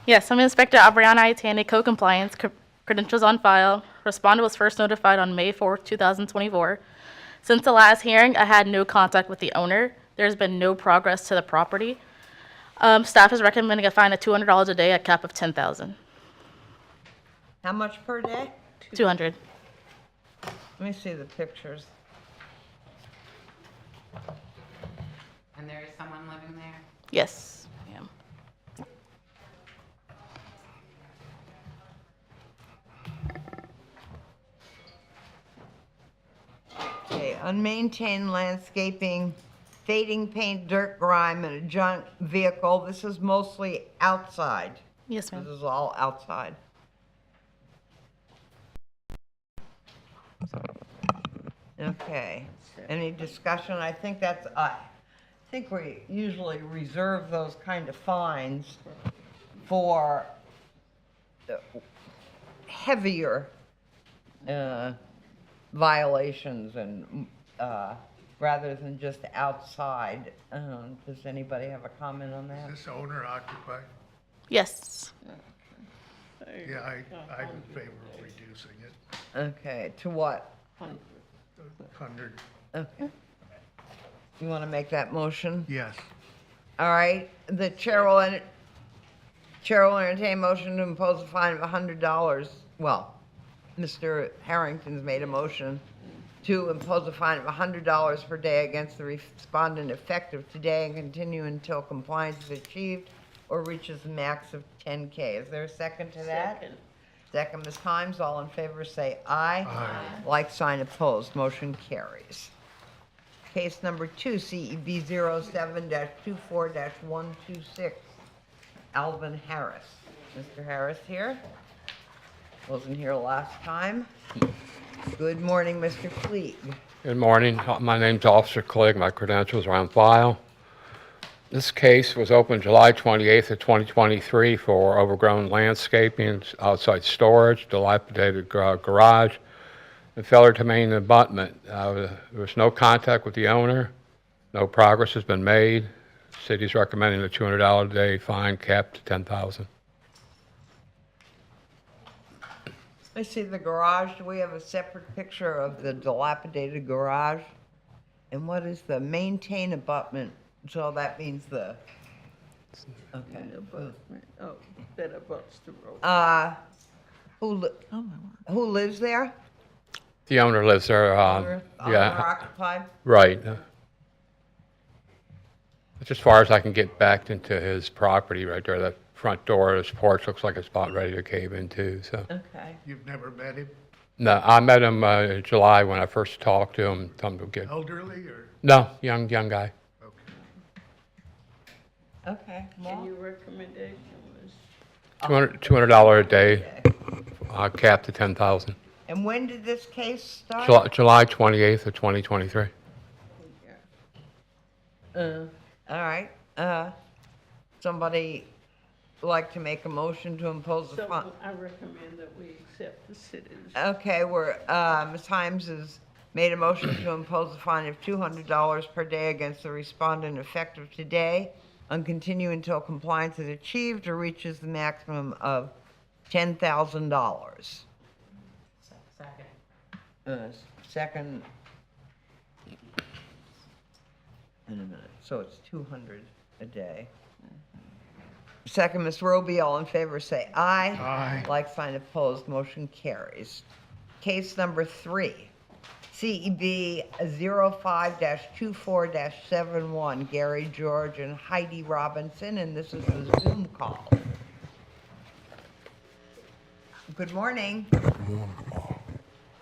Yes, I'm Inspector Abriana Itani, Co-Compliance, credentials on file. Respondent was first notified on May 4th, 2024. Since the last hearing, I had no contact with the owner. There's been no progress to the property. Staff is recommending a fine of $200 a day, a cap of $10,000. How much per day? $200. Let me see the pictures. And there is someone living there? Yes, ma'am. Okay, unmaintained landscaping, fading paint, dirt, grime, and a junk vehicle. This is mostly outside. Yes, ma'am. This is all outside. Okay, any discussion? I think I think we usually reserve those kind of fines for heavier violations and rather than just outside. Does anybody have a comment on that? Is this owner occupied? Yes. Yeah, I'm in favor of reducing it. Okay, to what? 100, Okay. You want to make that motion? yes. All right, the chair will entertain a motion to impose a fine of $100. Well, Mr. Harrington's made a motion to impose a fine of $100 per day against the respondent effective today and continue until compliance is achieved or reaches a max of 10K. Is there a second to that? Second. Second, Ms. Himes, all in favor say aye. Aye. Like sign opposed, motion carries. Case number 2, CEB 07-24-126, Alvin Harris. Mr. Harris here? Wasn't here last time. Good morning, Mr. Fleet. Good morning. My name's Officer Clegg. My credentials are on file. This case was opened July 28th of 2023 for overgrown landscaping, outside storage, dilapidated garage, and failure to maintain abutment. There was no contact with the owner. No progress has been made. City's recommending a $200 a day fine capped to $10,000. I see the garage. Do we have a separate picture of the dilapidated garage? And what is the maintain abutment? So that means the, okay. Oh, that abuts the road. Who lives there? The owner lives there. Owner Yeah, occupied? right. That's as far as I can get back into his property right there. That front door, his porch looks like it's about ready to cave in too, so. Okay. You've never met him? No, I met him in July when I first talked to him. Told him to get, Elderly or? no, young guy. Okay. And Well, your recommendation was? $200 a day, capped to $10,000. and when did this case start? July 28th of 2023. All right. Somebody like to make a motion to impose a So fine? I recommend that we accept the city's. Okay, Ms. Himes has made a motion to impose a fine of $200 per day against the respondent effective today and continue until compliance is achieved or reaches the maximum of $10,000. Second. Second. In a minute, so it's 200 a day. Second, Ms. Roby, all in favor say aye. Aye. Like sign opposed, motion carries. Case number 3, CEB 05-24-71, Gary George and Heidi Robinson, and this is a Zoom call. Good morning.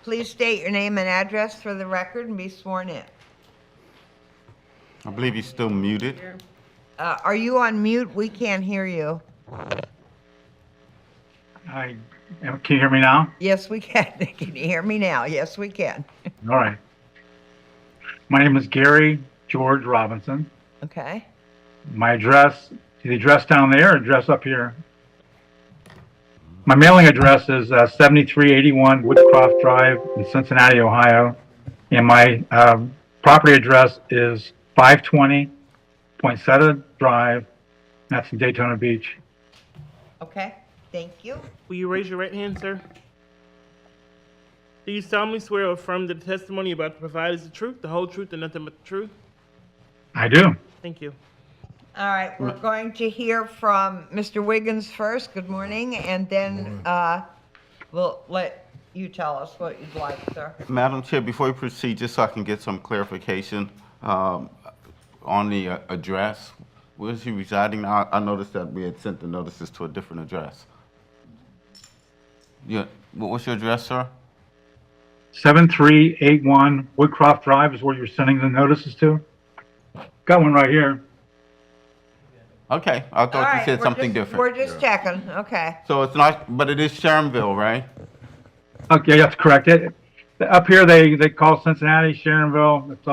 Please state your name and address for the record and be sworn in. I believe he's still muted. Are you on mute? We can't hear you. Can you hear me now? Yes, we can. Can you hear me now? Yes, we can. All right. My name is Gary George Robinson. Okay. My address, the address down there, address up here. My mailing address is 7381 Woodcroft Drive in Cincinnati, Ohio. And my property address is 520 Poinsettia Drive. That's in Daytona Beach. Okay, thank you. Will you raise your right hand, sir? Do you solemnly swear or affirm that the testimony you're about to provide is the truth, the whole truth, and nothing but the truth? I do. Thank you. All right, we're going to hear from Mr. Wiggins first. Good morning, and then we'll let you tell us what you'd like, sir. Madam Chair, before we proceed, just so I can get some clarification on the address, where is he residing now? I noticed that we had sent the notices to a different address. Yeah, what's your address, sir? 7381 Woodcroft Drive is where you're sending the notices to. Got one right here. Okay, I All thought you right, said we're something just- different. We're just checking, okay. So it's not, but it is Sharonville, right? Okay, that's correct. Up here, they call Cincinnati, Sharonville. It's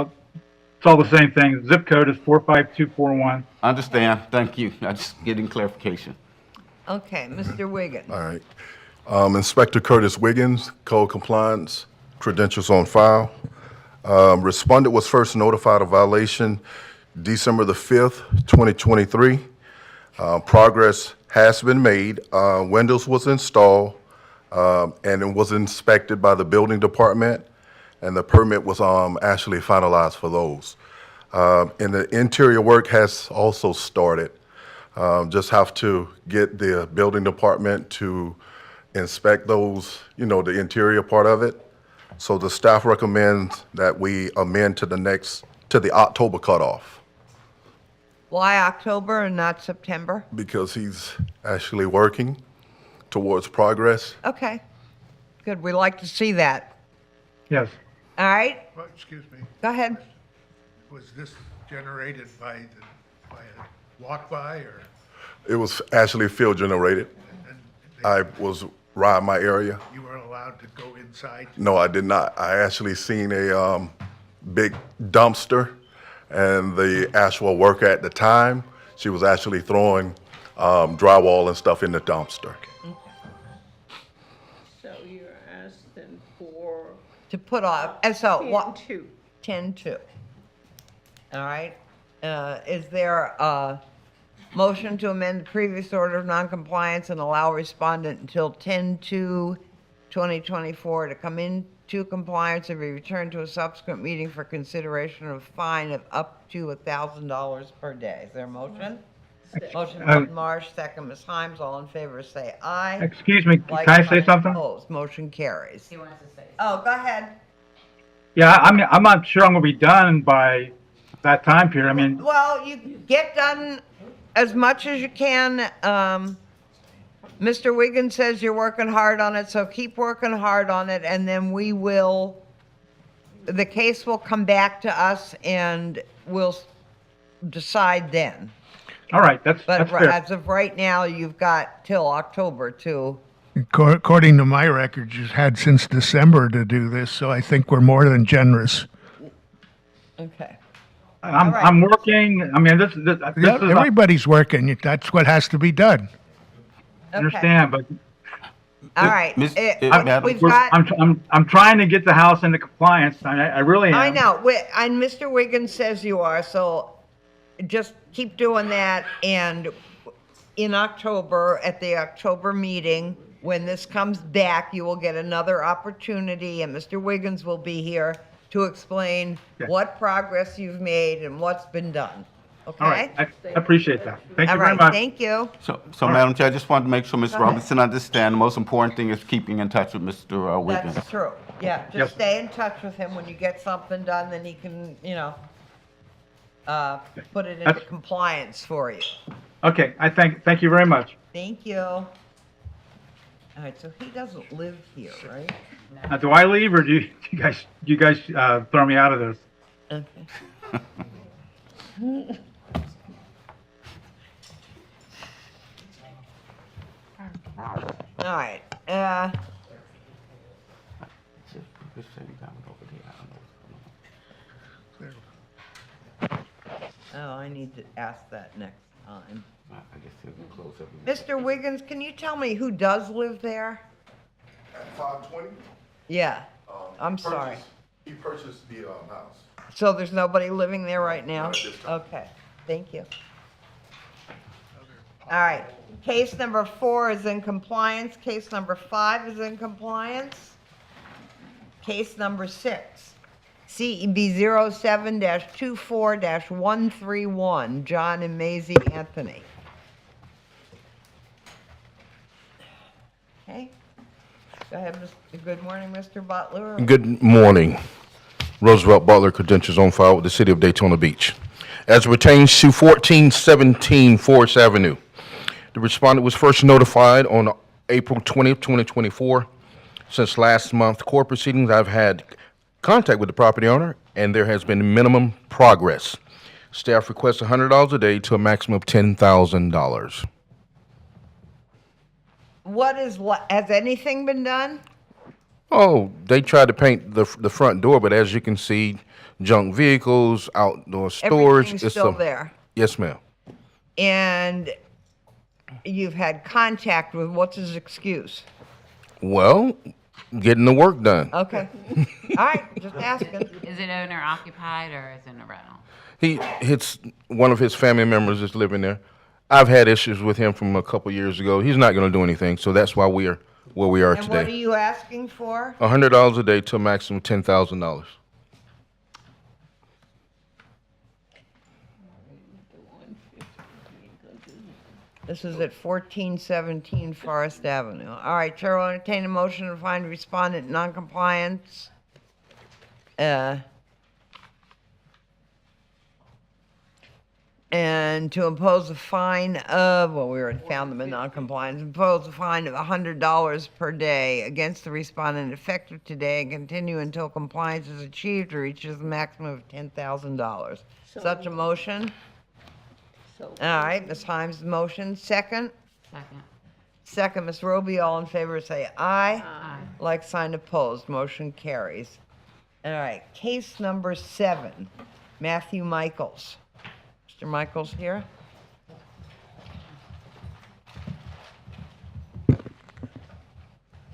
all the same thing. Zip code is 45241. Understand, thank you. I'm just getting clarification. Okay, Mr. Wiggins. All right. Inspector Curtis Wiggins, Code Compliance, credentials on file. Respondent was first notified of violation December the 5th, 2023. Progress has been made. Windows was installed, and it was inspected by the building department, and the permit was actually finalized for those. And the interior work has also started. Just have to get the building department to inspect those, the interior part of it. So the staff recommends that we amend to the October cutoff, Why October and not September? because he's actually working towards progress. Okay, good, we like to see that. Yes. All right, Well, excuse me, go ahead. was this generated by a walk-by or? It was actually field generated. I was riding my area. You weren't allowed to go inside? No, I did not. I actually seen a big dumpster, and the actual worker at the time, she was actually throwing drywall and stuff in the dumpster. So you're asking for To put off, and so what? 10-2. 10-2. All right, is there a motion to amend the previous order of noncompliance and allow respondent until 10/2/2024 to come into compliance and be returned to a subsequent meeting for consideration of fine of up to $1,000 per day? Is there a motion? Motion by Marsh, second Ms. Himes, all in favor say aye. Excuse me, Like can I say sign something? opposed, motion carries. He wants to say. Oh, go ahead. Yeah, I mean, I'm not sure I'm gonna be done by that time period. I mean, Well, you get done as much as you can. Mr. Wiggins says you're working hard on it, so keep working hard on it, and then the case will come back to us and we'll decide then. all right, that's But fair. as of right now, you've got till October to, According to my records, you've had since December to do this, so I think we're more than generous. okay. I'm working, I mean, this is. Everybody's working, that's what has to be done. I understand, but All right. Madam- We've got. I'm trying to get the house into compliance. I really am. I know, and Mr. Wiggins says you are, so just keep doing that, and in October, at the October meeting, when this comes back, you will get another opportunity, and Mr. Wiggins will be here to explain Yeah. what progress you've made and what's been done, okay? All right, I appreciate that. Thank All you very right, much. thank you. So Madam Chair, I just wanted to make sure Ms. Go ahead. Robinson understands, the most important thing is keeping in touch with Mr. Wiggins. That's true, yeah, Yes. just stay in touch with him. When you get something done, then he can, put it into That's- compliance for you. Okay, I thank you very much. Thank you. All right, so he doesn't live here, right? Now, do I leave or do you guys throw me out of this? Okay. All right, oh, I need to ask that next time. Mr. Wiggins, can you tell me who does live there? At 520? Yeah, I'm sorry. He purchased the house. So there's nobody living there right now? Not at this time. Okay, thank you. All right, case number 4 is in compliance, case number 5 is in compliance. Case number 6, CEB 07-24-131, John and Maisie Anthony. Okay, go ahead, good morning, Mr. Butler. Good morning. Roosevelt Butler, credentials on file with the City of Daytona Beach. As it pertains to 1417 Forest Avenue, the respondent was first notified on April 20th, 2024. Since last month court proceedings, I've had contact with the property owner, and there has been minimum progress. Staff requests $100 a day to a maximum of $10,000. Has anything been done? Oh, they tried to paint the front door, but as you can see, junk vehicles, outdoor storage. Everything's it's still a- there. Yes, ma'am. And you've had contact with, what's his excuse? Well, getting the work done. Okay. All right, just asking. Is it owner occupied or is it a rental? It's one of his family members is living there. I've had issues with him from a couple years ago. He's not going to do anything, so that's why we are where we are And what are today. you asking for? $100 a day to a maximum of $10,000. This is at 1417 Forest Avenue. All right, Chair will entertain a motion to find respondent noncompliance. And to impose a fine of, well, we already found them in noncompliance, impose a fine of $100 per day against the respondent effective today and continue until compliance is achieved or reaches a maximum of $10,000. Such a motion? All right, Ms. Himes' motion. Second? Second. Second, Ms. Roby, all in favor, say aye. Aye. Like sign opposed, motion carries. All right, case number 7, Matthew Michaels. Mr. Michaels here?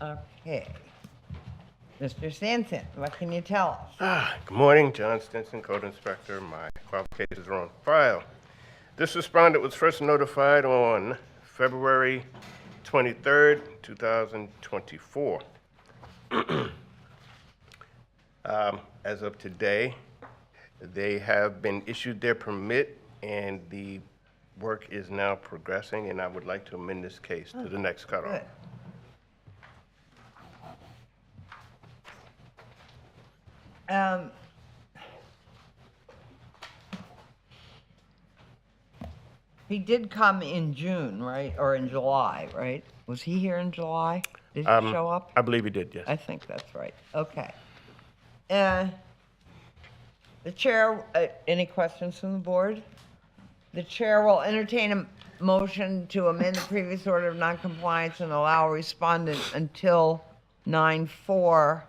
Okay. Mr. Stanton, what can you tell us? Good morning, John Stinson, Code Inspector. My qualifications are on file. This respondent was first notified on February 23rd, 2024. As of today, they have been issued their permit and the work is now progressing, and I would like to amend this case to the next cutoff. Good. He did come in June, right? Or in July, right? Was he here in July? Did he show up? I believe he did, yes. I think that's right. Okay. The chair, any questions from the board? The chair will entertain a motion to amend the previous order of noncompliance and allow respondent until 9/4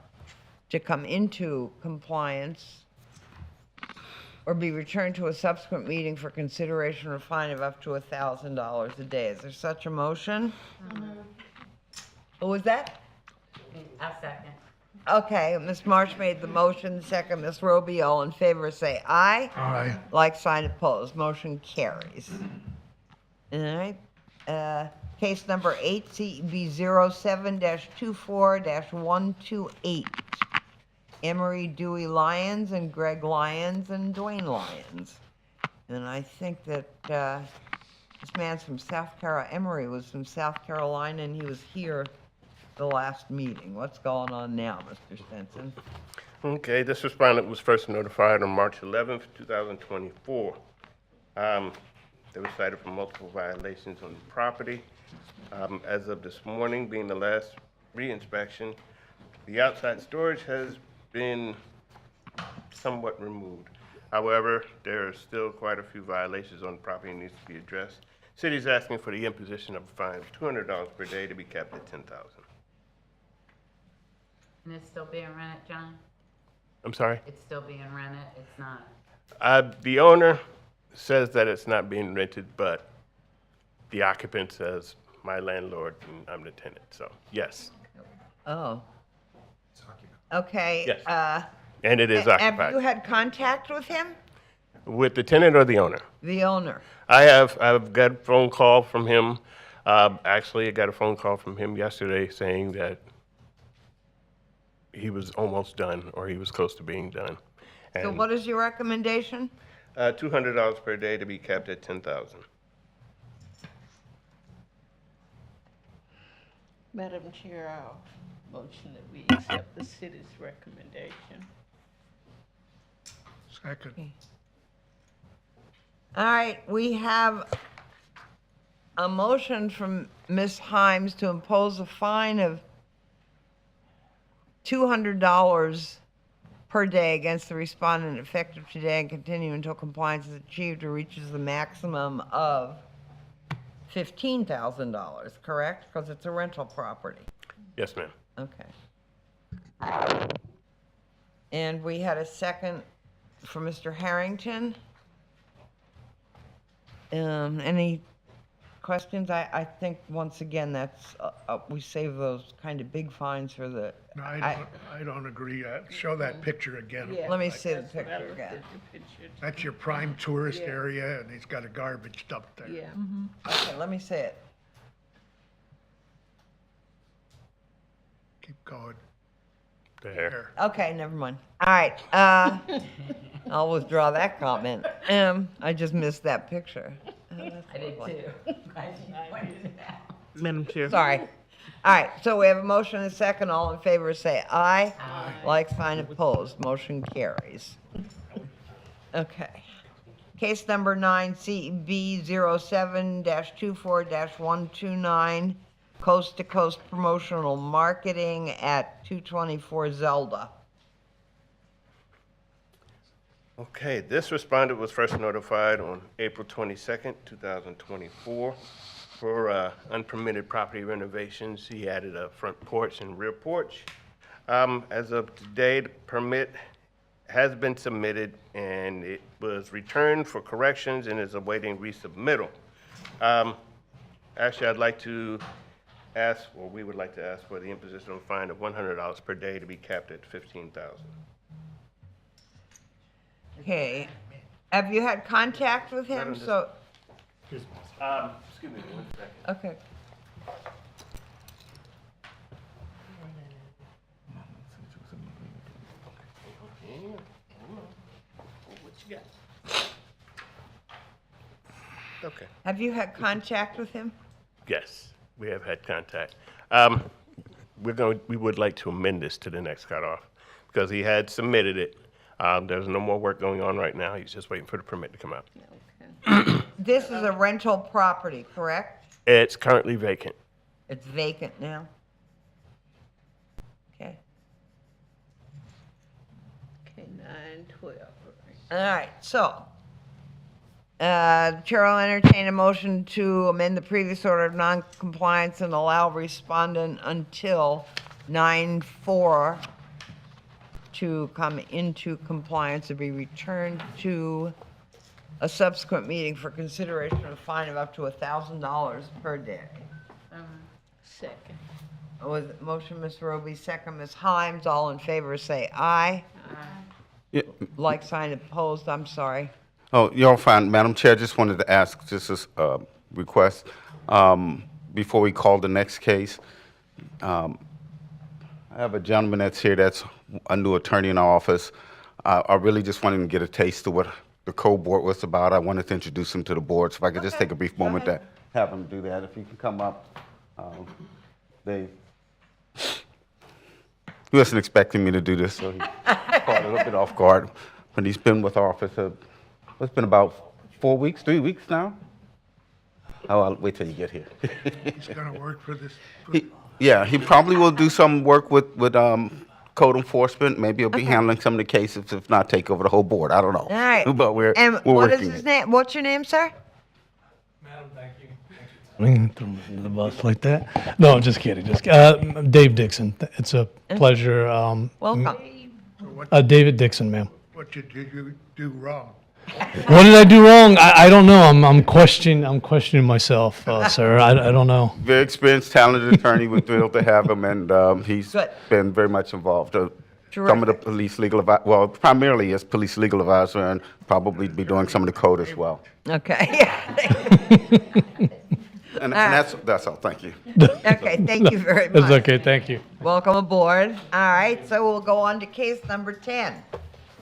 to come into compliance or be returned to a subsequent meeting for consideration or fine of up to $1,000 a day. Is there such a motion? Who was that? I'll second. Okay, Ms. Marsh made the motion, second, Ms. Roby, all in favor, say aye. Aye. Like sign opposed, motion carries. All right, case number 8, CB 07-24-128. Emery Dewey Lyons and Greg Lyons and Dwayne Lyons. And I think that this man's from South Carolina, Emery was from South Carolina, and he was here the last meeting. What's going on now, Mr. Stinson? Okay, this respondent was first notified on March 11th, 2024. They were cited for multiple violations on the property. As of this morning, being the last re-inspection, the outside storage has been somewhat removed. However, there are still quite a few violations on the property that needs to be addressed. City's asking for the imposition of a fine of $200 per day to be capped at $10,000. And it's still being rented, John? I'm sorry? It's still being rented, it's not? The owner says that it's not being rented, but the occupant says, my landlord, and I'm the tenant, so, yes. Oh. Okay. Yes. And it is Have you occupied. had contact with him? With the tenant or the owner? The owner? I've got a phone call from him. Actually, I got a phone call from him yesterday saying that he was almost done, or he was close to being done. So And what is your recommendation? $200 per day to be capped at $10,000. Madam Chair, I'll motion that we accept the city's recommendation. Second. All right, we have a motion from Ms. Himes to impose a fine of $200 per day against the respondent effective today and continue until compliance is achieved or reaches the maximum of $15,000, correct? Because it's a rental property. Yes, ma'am. Okay. And we had a second from Mr. Harrington. Any questions? I think, once again, that's, we save those kind of big fines for the, No, I don't agree. Show that picture again. let me see the picture again. That's your prime tourist area, and he's got a garbage dump there. Yeah. Okay, let me see it. Keep going. There. Okay, never mind. All right, I'll withdraw that comment. I just missed that picture. I did too. Glad you pointed it out. Madam Chair. Sorry. All right, so we have a motion and a second. All in favor, say aye. Aye. Like, sign, opposed. Motion carries. Okay. Case number 9, CB07-24-129, Coast to Coast Promotional Marketing at 224 Zelda. Okay, this respondent was first notified on April 22nd, 2024 for unpermitted property renovations. He added a front porch and rear porch. As of today, the permit has been submitted and it was returned for corrections and is awaiting resubmittal. Actually, I'd like to ask, or we would like to ask for the imposition of a fine of $100 per day to be capped at $15,000. Okay. Have you had contact with him? Madam, So, Excuse me 1 second. okay. What you got? Okay. Have you had contact with him? Yes, we have had contact. We would like to amend this to the next cutoff because he had submitted it. There's no more work going on right now. He's just waiting for the permit to come out. This is a rental property, correct? It's currently vacant. It's vacant now? Okay. Okay, 9/12. All right, so, the Chair will entertain a motion to amend the previous order of non-compliance and allow respondent until 9/4 to come into compliance and be returned to a subsequent meeting for consideration of a fine of up to $1,000 per day. Second. Was it motion, Ms. Roby, second, Ms. Himes, all in favor, say aye. Yeah. Like, sign, opposed, I'm sorry. Oh, you're fine. Madam Chair, just wanted to ask, just as a request, before we call the next case, I have a gentleman that's here that's a new attorney in our office. I really just wanted to get a taste of what the code board was about. I wanted to introduce him to the board, so if I could just take a brief moment to have him do that. If he can come up. He wasn't expecting me to do this, so he caught a little bit off guard. But he's been with our office, it's been about 4 weeks, 3 weeks now? Oh, I'll wait till you get here. He's gonna work for this. Yeah, he probably will do some work with code enforcement. Maybe he'll be handling some of the cases, if not take over the whole board. I don't know. All right. But we're And working what is it. his name? What's your name, sir? Throw me under the bus like that. No, just kidding. Just Dave Dixon. It's a pleasure. Welcome. David Dixon, ma'am. What did you do wrong? What did I do wrong? I don't know. I'm questioning myself, sir. I don't know. Very experienced, talented attorney. We're thrilled to have him, and he's Good. been very much involved. Some of the Terrific. police legal advisor, well, primarily as police legal advisor, and probably be doing some of the code as well. Okay. And that's all. Thank you. Okay, thank you very much. It's okay. Thank you. Welcome aboard. All right, so we'll go on to case number 10.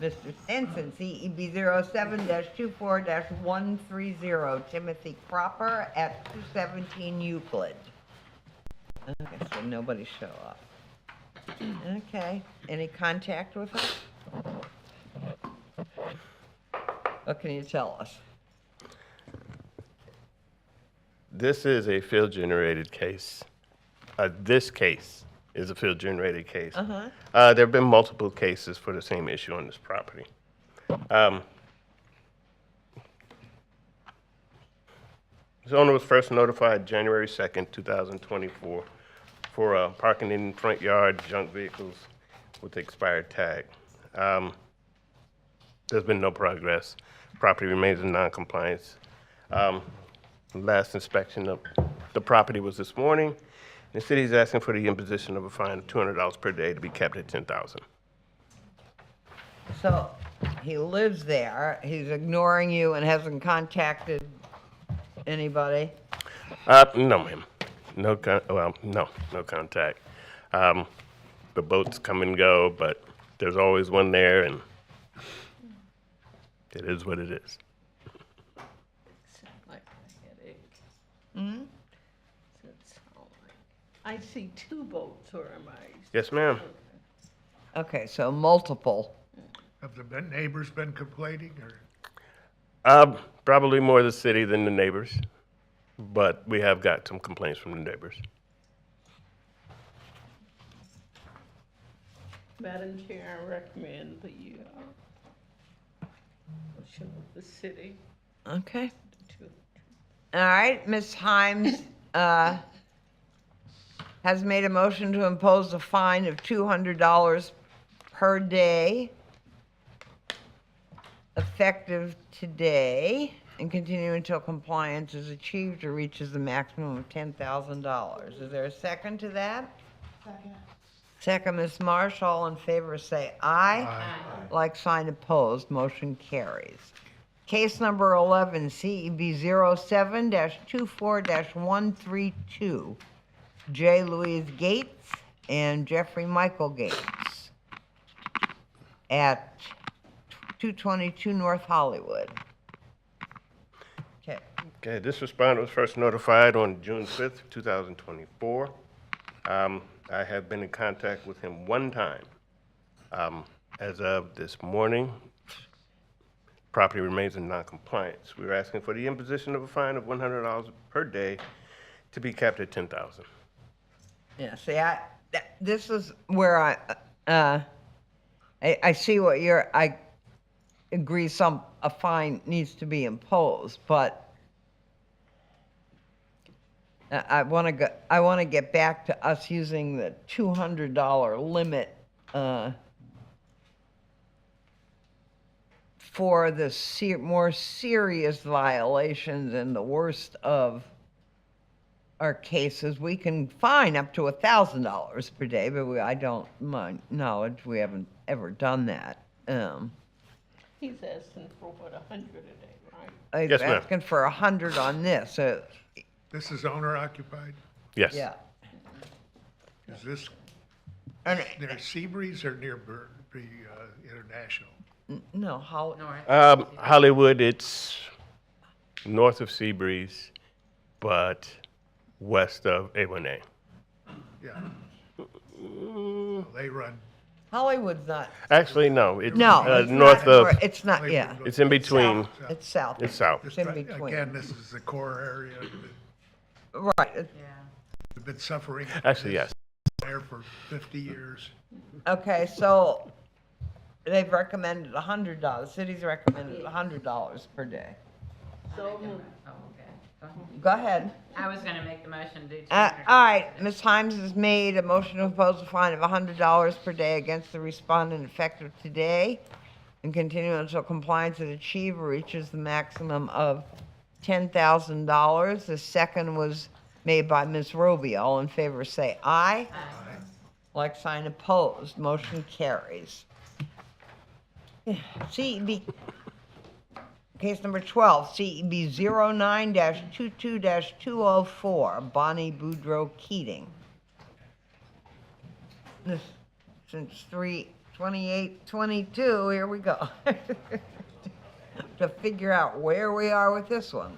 Mr. Stinson, CEB 07-24-130, Timothy Cropper at 217 Euclid. Okay, so nobody show up. Okay, any contact with us? What can you tell us? This is a field-generated case. This case is a field-generated case. Uh-huh. There have been multiple cases for the same issue on this property. This owner was first notified January 2nd, 2024, for parking in front yard junk vehicles with expired tag. There's been no progress. Property remains in non-compliance. Last inspection of the property was this morning. The city is asking for the imposition of a fine of $200 per day to be kept at $10,000. So he lives there, he's ignoring you and hasn't contacted anybody? No, ma'am. No contact. The boats come and go, but there's always one there, and it is what it is. Sound like a headache. Hmm? I see two boats, or am I? Yes, ma'am. Okay, so multiple. Have the neighbors been complaining, or? Probably more the city than the neighbors, but we have got some complaints from the neighbors. Madam Chair, I recommend the, motion of the city Okay. to All right, Ms. Himes has made a motion to impose a fine of $200 per day, effective today, and continue until compliance is achieved or reaches the maximum of $10,000. Is there a second to that? Second. Second, Ms. Marsh, all in favor say aye. Aye. Like sign opposed, motion carries. Case number 11, CEB 07-24-132, J. Louise Gates and Jeffrey Michael Gates at 222 North Hollywood. Okay. Okay, this respondent was first notified on June 5th, 2024. I have been in contact with him one time. As of this morning, property remains in non-compliance. We're asking for the imposition of a fine of $100 per day to be capped at $10,000. Yeah, see, this is where I see what I agree a fine needs to be imposed, but I want to get back to us using the $200 limit for the more serious violations and the worst of our cases. We can fine up to $1,000 per day, but I don't, my knowledge, we haven't ever done that. He's asking for what, 100 a day, right? He's asking for 100 on this. This is owner occupied? Yes. Yeah. Is this near Seabreeze or near the International? No, how? Hollywood, it's north of Seabreeze, but west of A1A. Yeah. They run. Hollywood's not. Actually, no. It's it's north not, of. It's not, yeah. It's in between. It's south. It's south. It's in between. Again, this is the core area. Right. We've been suffering. Actually, yes. There for 50 years. Okay, so they've recommended $100. The city's recommended $100 per day. So moved. Oh, okay. Go ahead. I was gonna make the motion to do All 200. right, Ms. Himes has made a motion to impose a fine of $100 per day against the respondent effective today and continue until compliance is achieved or reaches the maximum of $10,000. The second was made by Ms. Roby. All in favor say aye. Aye. Like sign opposed, motion carries. CEB, case number 12, CEB 09-22-204, Bonnie Boudreaux Keating. This, since 3/28/22, here we go. To figure out where we are with this one.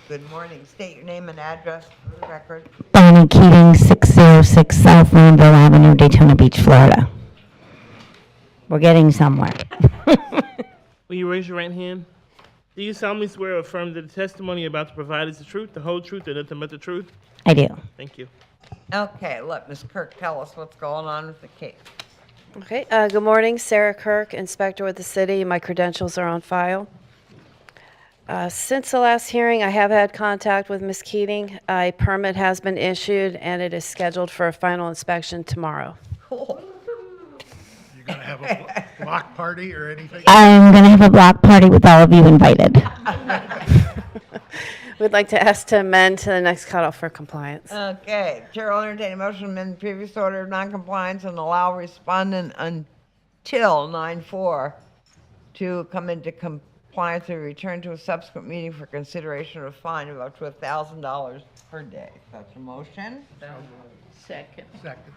Good morning. State your name and address for the record. Bonnie Keating, 606 South Rainbow Avenue, Daytona Beach, Florida. We're getting somewhere. Will you raise your right hand? Do you solemnly swear or affirm that the testimony you're about to provide is the truth, the whole truth, and nothing but the truth? I do. Thank you. Okay, let Ms. Kirk tell us what's going on with the case. Okay, good morning, Sarah Kirk, Inspector with the city. My credentials are on file. Since the last hearing, I have had contact with Ms. Keating. A permit has been issued, and it is scheduled for a final inspection tomorrow. Cool. You gonna have a block party or anything? I'm going to have a block party with all of you invited. We'd like to ask to amend to the next cutoff for compliance. Okay, Chair will entertain a motion to amend the previous order of noncompliance and allow respondent until 9/4 to come into compliance and return to a subsequent meeting for consideration of a fine of up to $1,000 per day. That's a motion. Second. Second.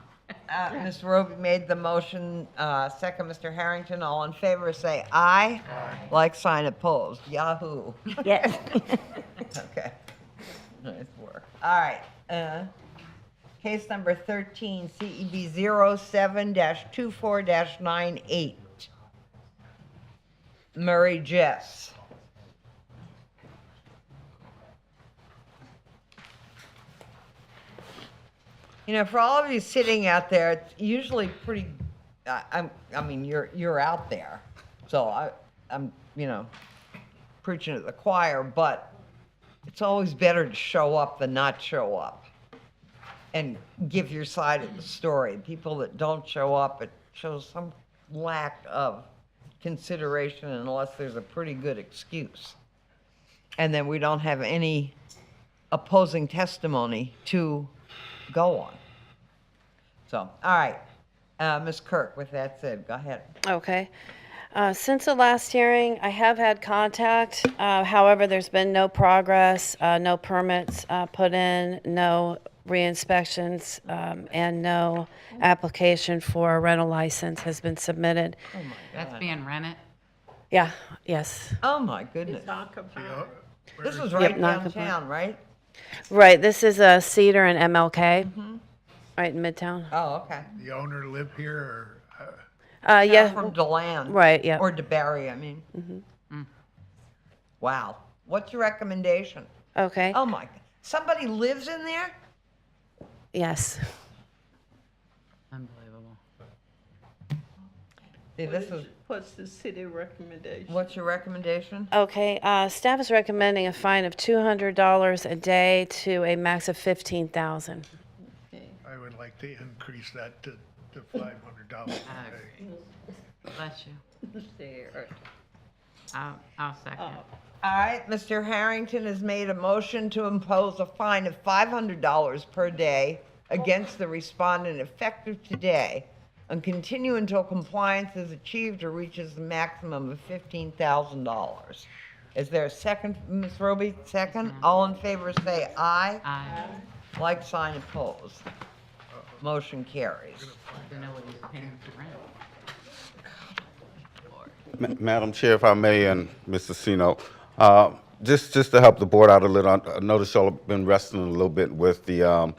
Ms. Roby made the motion, second, Mr. Harrington. All in favor, say aye. Like sign opposed. Yahoo. Yes. Okay. Nice work. All right. Case number 13, CEB 07-24-98. Murray Jess. You know, for all of you sitting out there, it's usually pretty, I mean, you're out there. So I'm, you know, preaching at the choir, but it's always better to show up than not show up and give your side of the story. People that don't show up, it shows some lack of consideration unless there's a pretty good excuse. And then we don't have any opposing testimony to go on. So, all right. Ms. Kirk, with that said, go ahead. Okay. Since the last hearing, I have had contact. However, there's been no progress, no permits put in, no re-inspections, and no application for a rental license has been submitted. Oh my God. That's being rented? Yeah, yes. Oh my goodness. It's non-compliant. This is right non-compliant. downtown, right? Right, this is Cedar and MLK, right in Midtown. Oh, okay. The owner live here or? Yeah. From DeLand. Right, yeah. Or DeBarry, I mean. Wow. What's your recommendation? Okay, Oh my, somebody lives in there? yes. Unbelievable. See, this is, What's the city recommendation? what's your recommendation? Okay, staff is recommending a fine of $200 a day to a max of $15,000. I would like to increase that to $500 a day. Bless you. I'll second. All right, Mr. Harrington has made a motion to impose a fine of $500 per day against the respondent effective today and continue until compliance is achieved or reaches the maximum of $15,000. Is there a second, Ms. Roby? Second? All in favor say aye. Aye. Like sign opposed. Motion carries. To know what he's paying for rent. Madam Chair, if I may, and Mr. Sino, just to help the board out a little, I noticed y'all have been wrestling a little bit with the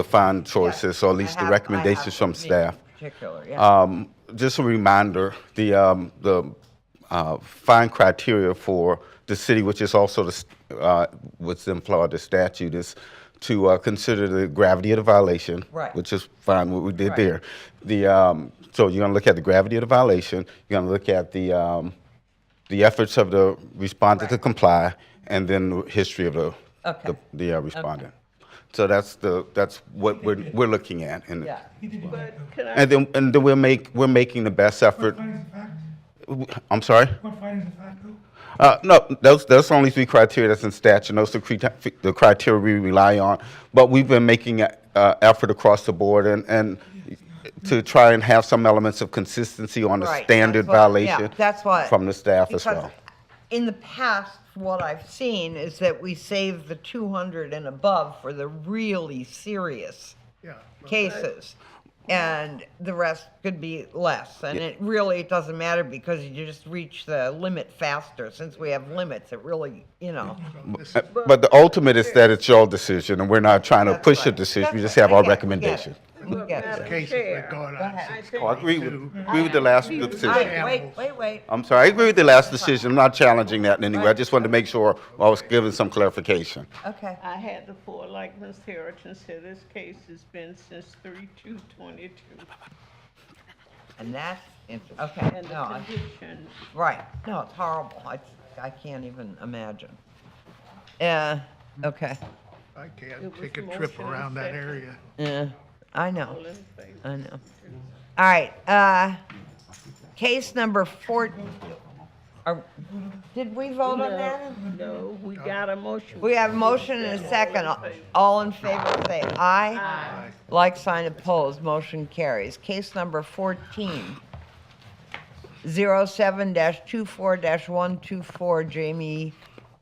fine choices, or at least the recommendations from staff. Particular, yeah. Just a reminder, the fine criteria for the city, which is also what's in Florida statute, is to consider the gravity of the violation, Right. which is fine, what we did Right. there. So you're gonna look at the gravity of the violation, you're gonna look at the efforts of the respondent to comply, and then the history of Okay. the respondent. So that's what we're looking at, and Yeah. But can I, and then we're making the best effort. I'm sorry? What findings of fact, though? No, those only three criteria that's in statute, and those are the criteria we rely on. But we've been making an effort across the board and to try and have some elements of consistency on the Right, standard that's what- yeah, violation that's what- from the staff as because well. in the past, what I've seen is that we save the 200 and above for the really serious Yeah. cases. And the rest could be less. And it really doesn't matter because you just reach the limit faster. Since we have limits, it really, you know. But the ultimate is that it's your decision, and we're not trying to That's push your right. decision. We That's just have right. our I get it. recommendation. we get Madam it. Cases Chair, that gone I on think Oh, I agree with the last decision. Wait. I'm sorry, I agree with the last decision. I'm not challenging that in any way. I just wanted to make sure I was giving some clarification. Okay. I had the floor, like Ms. Harrington said, this case has been since 3/2/22. And that's, okay, And no, the conditions, right, no, it's horrible. I can't even imagine. Okay, I can't It was take a motion trip and around that second. area. yeah, I know, all in favor? I know. All right, case number 4, did we vote on that? No, we got a motion. We have a motion and a second. All in favor, say aye. Aye. Like sign opposed, motion carries. Case number 14, 07-24-124, Jamie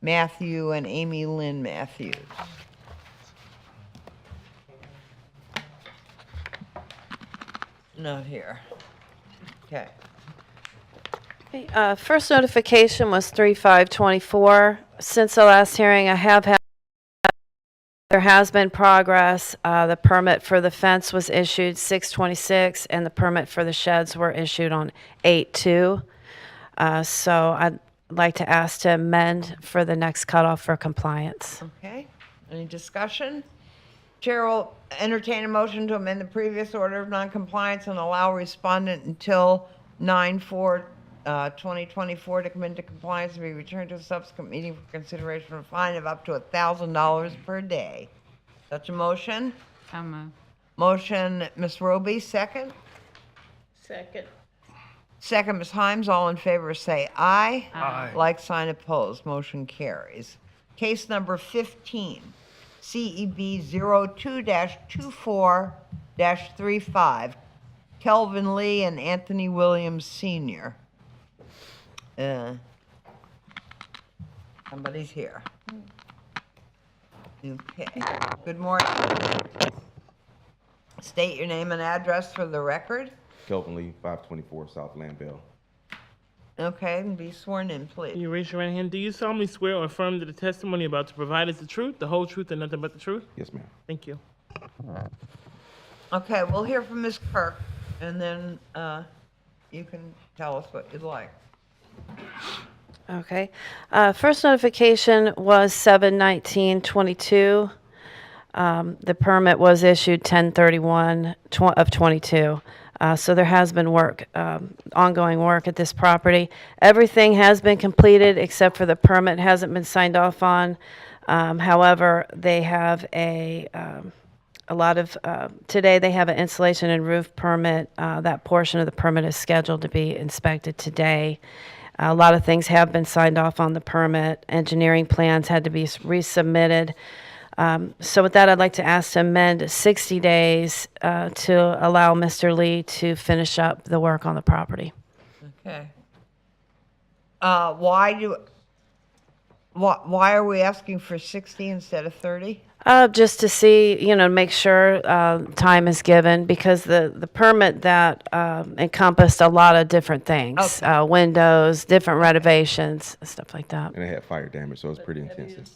Matthew and Amy Lynn Matthews. Not here. Okay. First notification was 3/5/24. Since the last hearing, there has been progress. The permit for the fence was issued 6/26, and the permit for the sheds were issued on 8/2. So I'd like to ask to amend for the next cutoff for compliance. Okay, any discussion? Chair will entertain a motion to amend the previous order of noncompliance and allow respondent until 9/4/2024 to come into compliance and be returned to a subsequent meeting for consideration of a fine of up to $1,000 per day. Such a motion? So moved. Motion, Ms. Roby, second. Second. Second, Ms. Himes, all in favor say aye. Aye. Like sign opposed, motion carries. Case number 15, CEB 02-24-35, Kelvin Lee and Anthony Williams Sr. Somebody's here. Okay, good morning. State your name and address for the record. Kelvin Lee, 524 South Landville. Okay, and be sworn in, Can please. you raise your right hand? Do you solemnly swear or affirm that the testimony you're about to provide is the truth, the whole truth, and nothing but the truth? Yes, ma'am. Thank you. Okay, we'll hear from Ms. Kirk, and then you can tell us what you'd like. Okay. First notification was 7/19/22. The permit was issued 10/31/22. So there has been work, ongoing work at this property. Everything has been completed except for the permit hasn't been signed off on. However, they have a lot of, today they have an insulation and roof permit. That portion of the permit is scheduled to be inspected today. A lot of things have been signed off on the permit. Engineering plans had to be resubmitted. So with that, I'd like to ask to amend 60 days to allow Mr. Lee to finish up the work on the property. Okay. Why are we asking for 60 instead of 30? Just to see, make sure time is given, because the permit that encompassed a lot of different things, windows, different renovations, stuff like that. And it had fire damage, so it's pretty That intensive.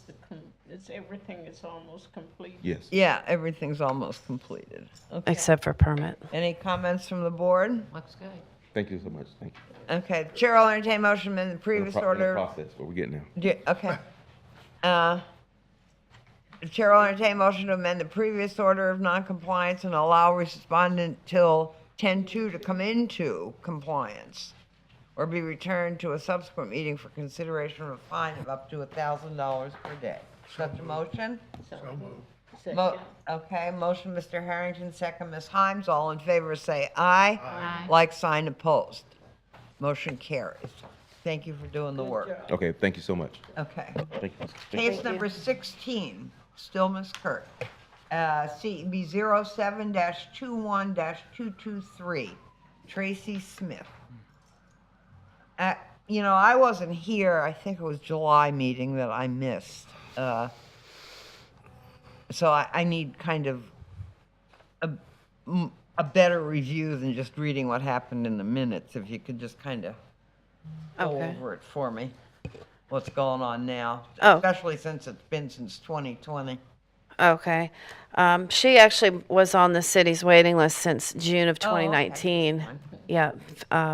is everything is almost complete. Yes. Yeah, everything's almost completed. Okay. Except for permit. Any comments from the board? Looks good. Thank you so much. Thank you. Okay, the chair will entertain motion in the In previous the order. process, what we're getting now. Okay. The chair will entertain motion to amend the previous order of noncompliance and allow respondent till 10/2 to come into compliance or be returned to a subsequent meeting for consideration of a fine of up to $1,000 per day. Such a motion? So moved. Second. Okay, motion, Mr. Harrington, second, Ms. Himes. All in favor say aye. Aye. Like sign opposed. Motion carries. Thank you for doing the work. Okay, thank you so much. Okay. Thank you. Case number 16, still Ms. Kirk. CEB 07-21-223, Tracy Smith. I wasn't here, I think it was July meeting that I missed. So I need kind of a better review than just reading what happened in the minutes. If you could just kind of go Okay. over it for me, what's going on now, Oh. especially since it's been since 2020. Okay. She actually was on the city's waiting list since June of 2019. Yeah,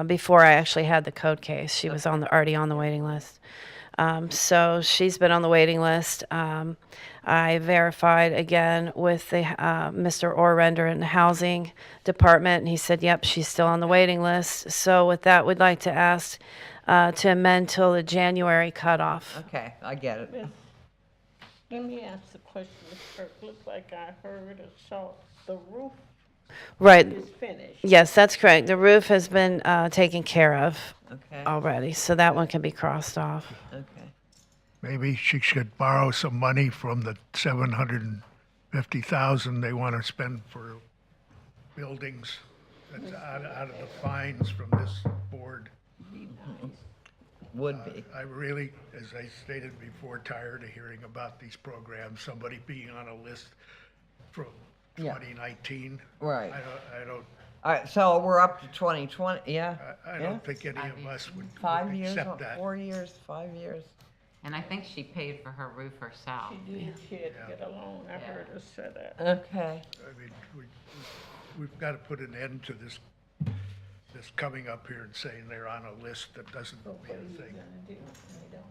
before I actually had the code case, she was already on the waiting list. So she's been on the waiting list. I verified again with the Mr. Orrender in the housing department, and he said, "Yep, she's still on the waiting list." So with that, we'd like to ask to amend till the January cutoff. Okay, I get it. Let me ask a question, Ms. Kirk. Looks like I heard or saw the roof Right. is finished. Yes, that's correct. The roof has been taken care of Okay. already, so that one can be crossed off. Okay. Maybe she should borrow some money from the 750,000 they want to spend for buildings. That's out of the fines from this board. Would be. I really, as I stated before, tired of hearing about these programs, somebody being on a list from Yeah. 2019. Right. I don't, All right, so we're up to 2020, yeah? I Yeah. don't think any of us would 5 years, accept that. 4 years, 5 years? And I think she paid for her roof herself. She had to get a loan. I heard her say that. Okay. I mean, we've got to put an end to this coming up here and saying they're on a list that doesn't mean a thing.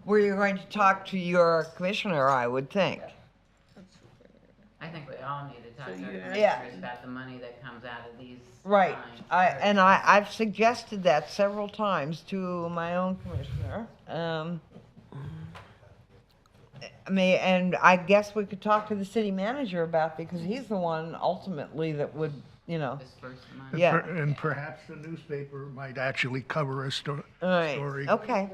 Were you going to talk to your commissioner, I would think? I think we all need to talk to our Yeah. commissioners about the money that comes out of these. Right, fines. I've suggested that several times to my own commissioner. And I guess we could talk to the city manager about, because he's the one ultimately that would, Disperse the money. yeah. And perhaps the newspaper might actually cover a story. All right, okay.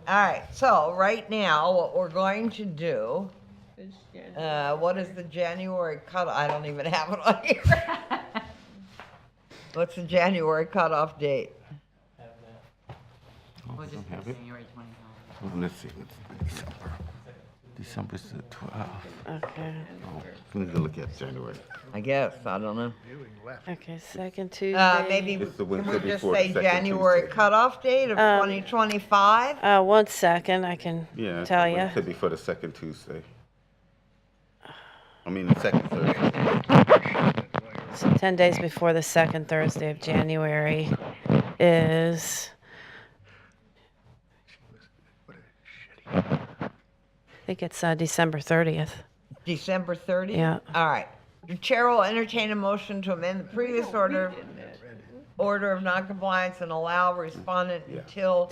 All right, so right now, what we're going to do, what is the January cut, I don't even have it on here. What's the January cutoff date? We'll just have put it. January 25. Well, let's see, what's December? December's the 12th. Okay. Oh, we need to look at January. I guess, I don't know. Okay, second Tuesday. Maybe, It's the can we Wednesday just before the say second January Tuesday. cutoff date of 2025? 1 second, I can Yeah. tell it you. could be for the second Tuesday. I mean, the second Thursday. So 10 days before the second Thursday of January is, I think it's December 30th. December 30th? Yeah. All right. The chair will entertain a motion to amend the previous order of noncompliance and allow respondent until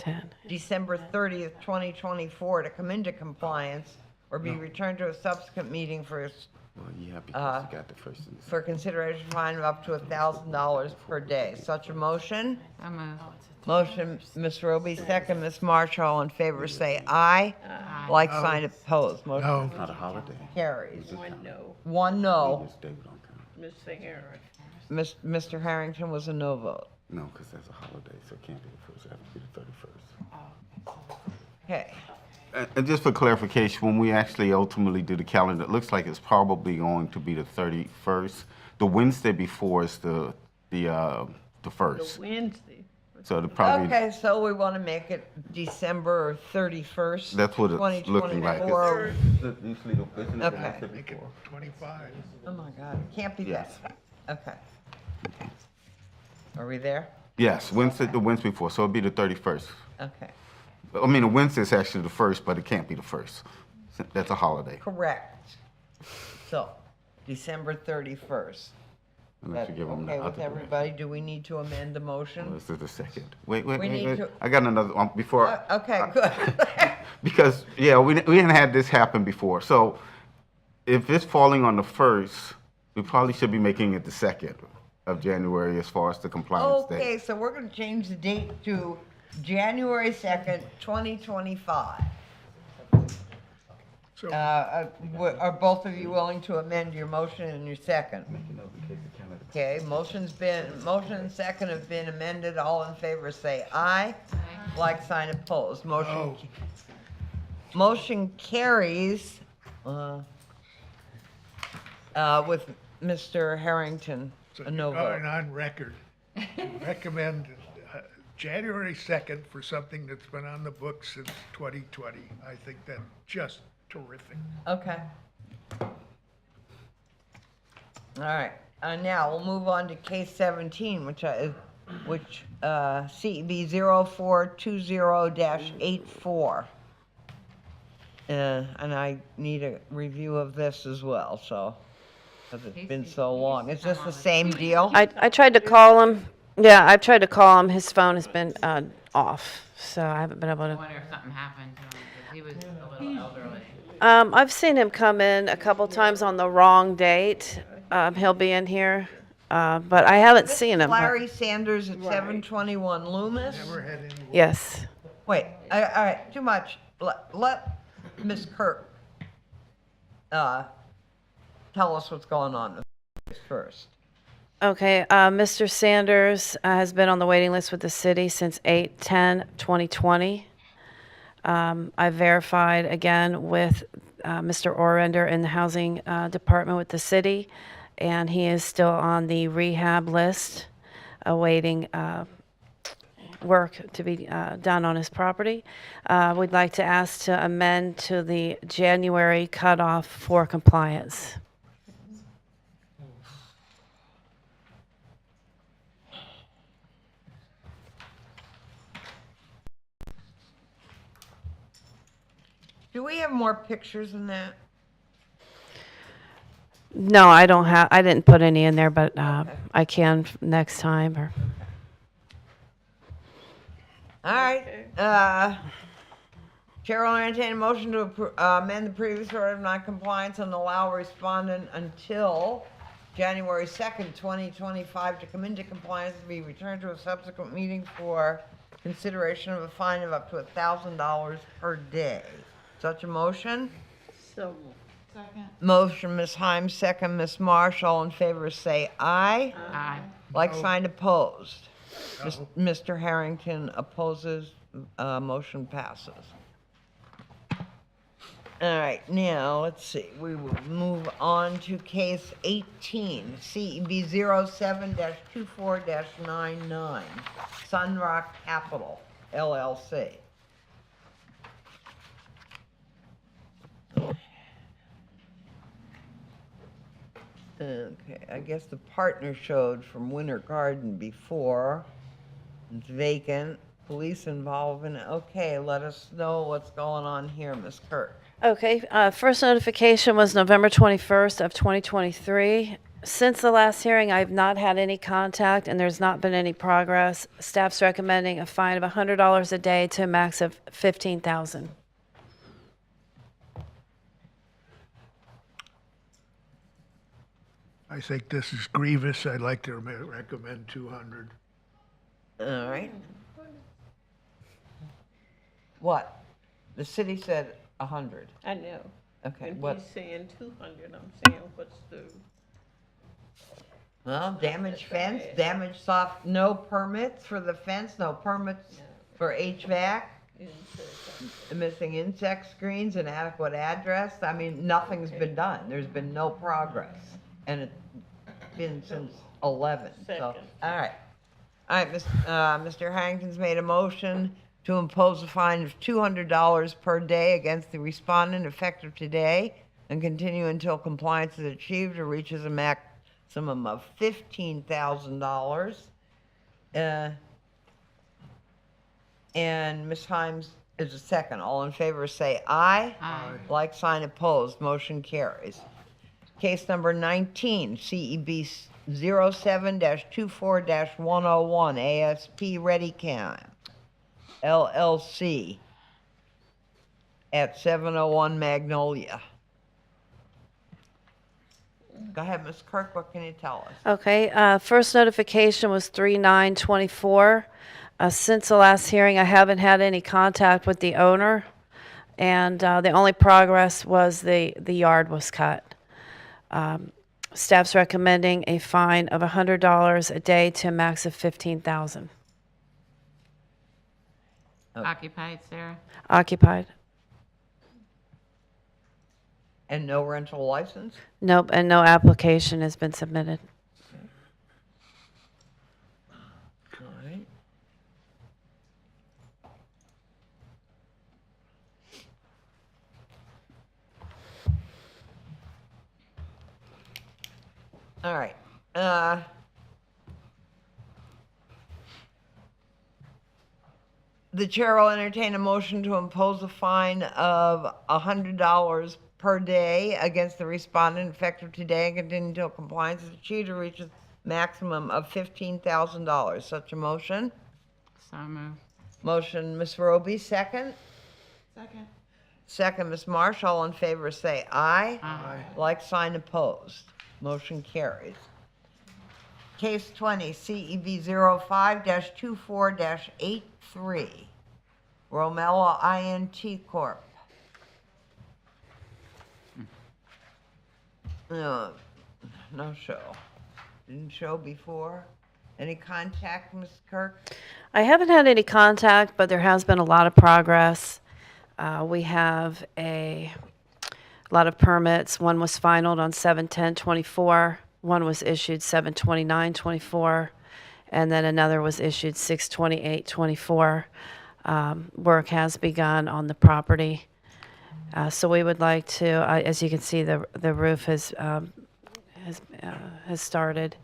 December 30th, 2024 to come into compliance or be returned to a subsequent meeting for Well, yeah, because you got the first and the for consideration fine of up to $1,000 per day. Such a motion? So moved. Motion, Ms. Roby, second, Ms. March, all in favor, say aye. Aye. Like sign opposed, No. motion Not a holiday. carries. One no, One no. This day we don't count. Mr. Harris. Mr. Harrington was a no vote. No, because that's a holiday, so it can't be the first, it has to be the 31st. Okay. And just for clarification, when we actually ultimately do the calendar, it looks like it's probably going to be the 31st. The Wednesday before is the first. The Wednesday. So the probably, Okay, so we want to make it December 31st. that's what it's looking like. 2024. Usually the isn't it the Okay. Wednesday Make it before? 25. Oh my God, it can't be that. Yes. Okay. Are we there? Yes, the Wednesday before, so it'll be the 31st. Okay, I mean, the Wednesday is actually the first, but it can't be the first. That's a holiday, correct. So, December 31st. unless you give them the Okay other with day. everybody? Do we need to amend the motion? This is the second. Wait, We need wait. to- I got another one before. Okay, good. Because, yeah, we didn't have this happen before. So if it's falling on the first, we probably should be making it the second of January as far as the compliance date. Okay, so we're going to change the date to January 2nd, 2025. So Are both of you willing to amend your motion and your second? Okay, motion and second have been amended. All in favor say aye. Like sign opposed. Motion carries with Mr. Harrington, So a you're no going vote. on record to recommend January 2nd for something that's been on the books since 2020. I think that's just terrific. Okay. All right, now we'll move on to case 17, which CEB 0420-84. And I need a review of this as well, so, because it's been so long. Is this the same deal? I tried to call him. Yeah, I've tried to call him. His phone has been off, so I haven't been able I to. wonder if something happened to him, because he was a little elderly. I've seen him come in a couple times on the wrong date. He'll be in here, but I haven't seen him. Larry Sanders at 721 Loomis? Yes. Wait, all right, too much. Let Ms. Kirk tell us what's going on first. Okay, Mr. Sanders has been on the waiting list with the city since 8/10/2020. I verified again with Mr. Orender in the housing department with the city, and he is still on the rehab list, awaiting work to be done on his property. We'd like to ask to amend to the January cutoff for compliance. Do we have more pictures than that? No, I don't have, I didn't put any in there, but I can next time. Or All right, Chair will entertain a motion to amend the previous order of noncompliance and allow respondent until January 2nd, 2025 to come into compliance and be returned to a subsequent meeting for consideration of a fine of up to $1,000 per day. Such a motion? So, Second. Motion, Ms. Himes, second, Ms. Marsh. All in favor say aye. Aye. Like sign opposed. Mr. Harrington opposes, motion passes. All right, now, let's see, we will move on to case 18, CEB 07-24-99, Sunrock Capital, LLC. Okay, I guess the partner showed from Winter Garden before. It's vacant, police involvement. Okay, let us know what's going on here, Ms. Kirk. Okay, first notification was November 21st of 2023. Since the last hearing, I've not had any contact and there's not been any progress. Staff's recommending a fine of $100 a day to a max of $15,000. I think this is grievous. I'd like to recommend 200. All right. What? The city said 100. I know. Okay, And what? he's saying 200, I'm saying, what's the, Well, damaged fence, damaged soft, no permits for the fence, no permits for HVAC, missing insect screens, inadequate address. I mean, nothing's been done. There's been no progress. And it's been since 11, so, all right. All right, Mr. Harrington's made a motion to impose a fine of $200 per day against the respondent effective today and continue until compliance is achieved or reaches a maximum of $15,000. And Ms. Himes is a second. All in favor say aye. Aye. Like sign opposed, motion carries. Case number 19, CEB 07-24-101, ASP ReadyCam, LLC, at 701 Magnolia. Go ahead, Ms. Kirk, what can you tell us? Okay, first notification was 3/9/24. Since the last hearing, I haven't had any contact with the owner, and the only progress was the yard was cut. Staff's recommending a fine of $100 a day to a max of $15,000. Occupied, Sarah? Occupied. And no rental license? Nope, and no application has been submitted. All right. All right. The chair will entertain a motion to impose a fine of $100 per day against the respondent effective today and continue until compliance is achieved or reaches maximum of $15,000. Such a motion? So moved. Motion, Ms. Roby, second. Second. Second, Ms. Marsh. All in favor say aye. Aye. Like sign opposed. Motion carries. Case 20, CEV 05-24-83, Romella INT Corp. No show. Didn't show before. Any contact, Ms. Kirk? I haven't had any contact, but there has been a lot of progress. We have a lot of permits. One was finalized on 7/10/24. One was issued 7/29/24, and then another was issued 6/28/24. Work has begun on the property. So we would like to, as you can see, the roof has started.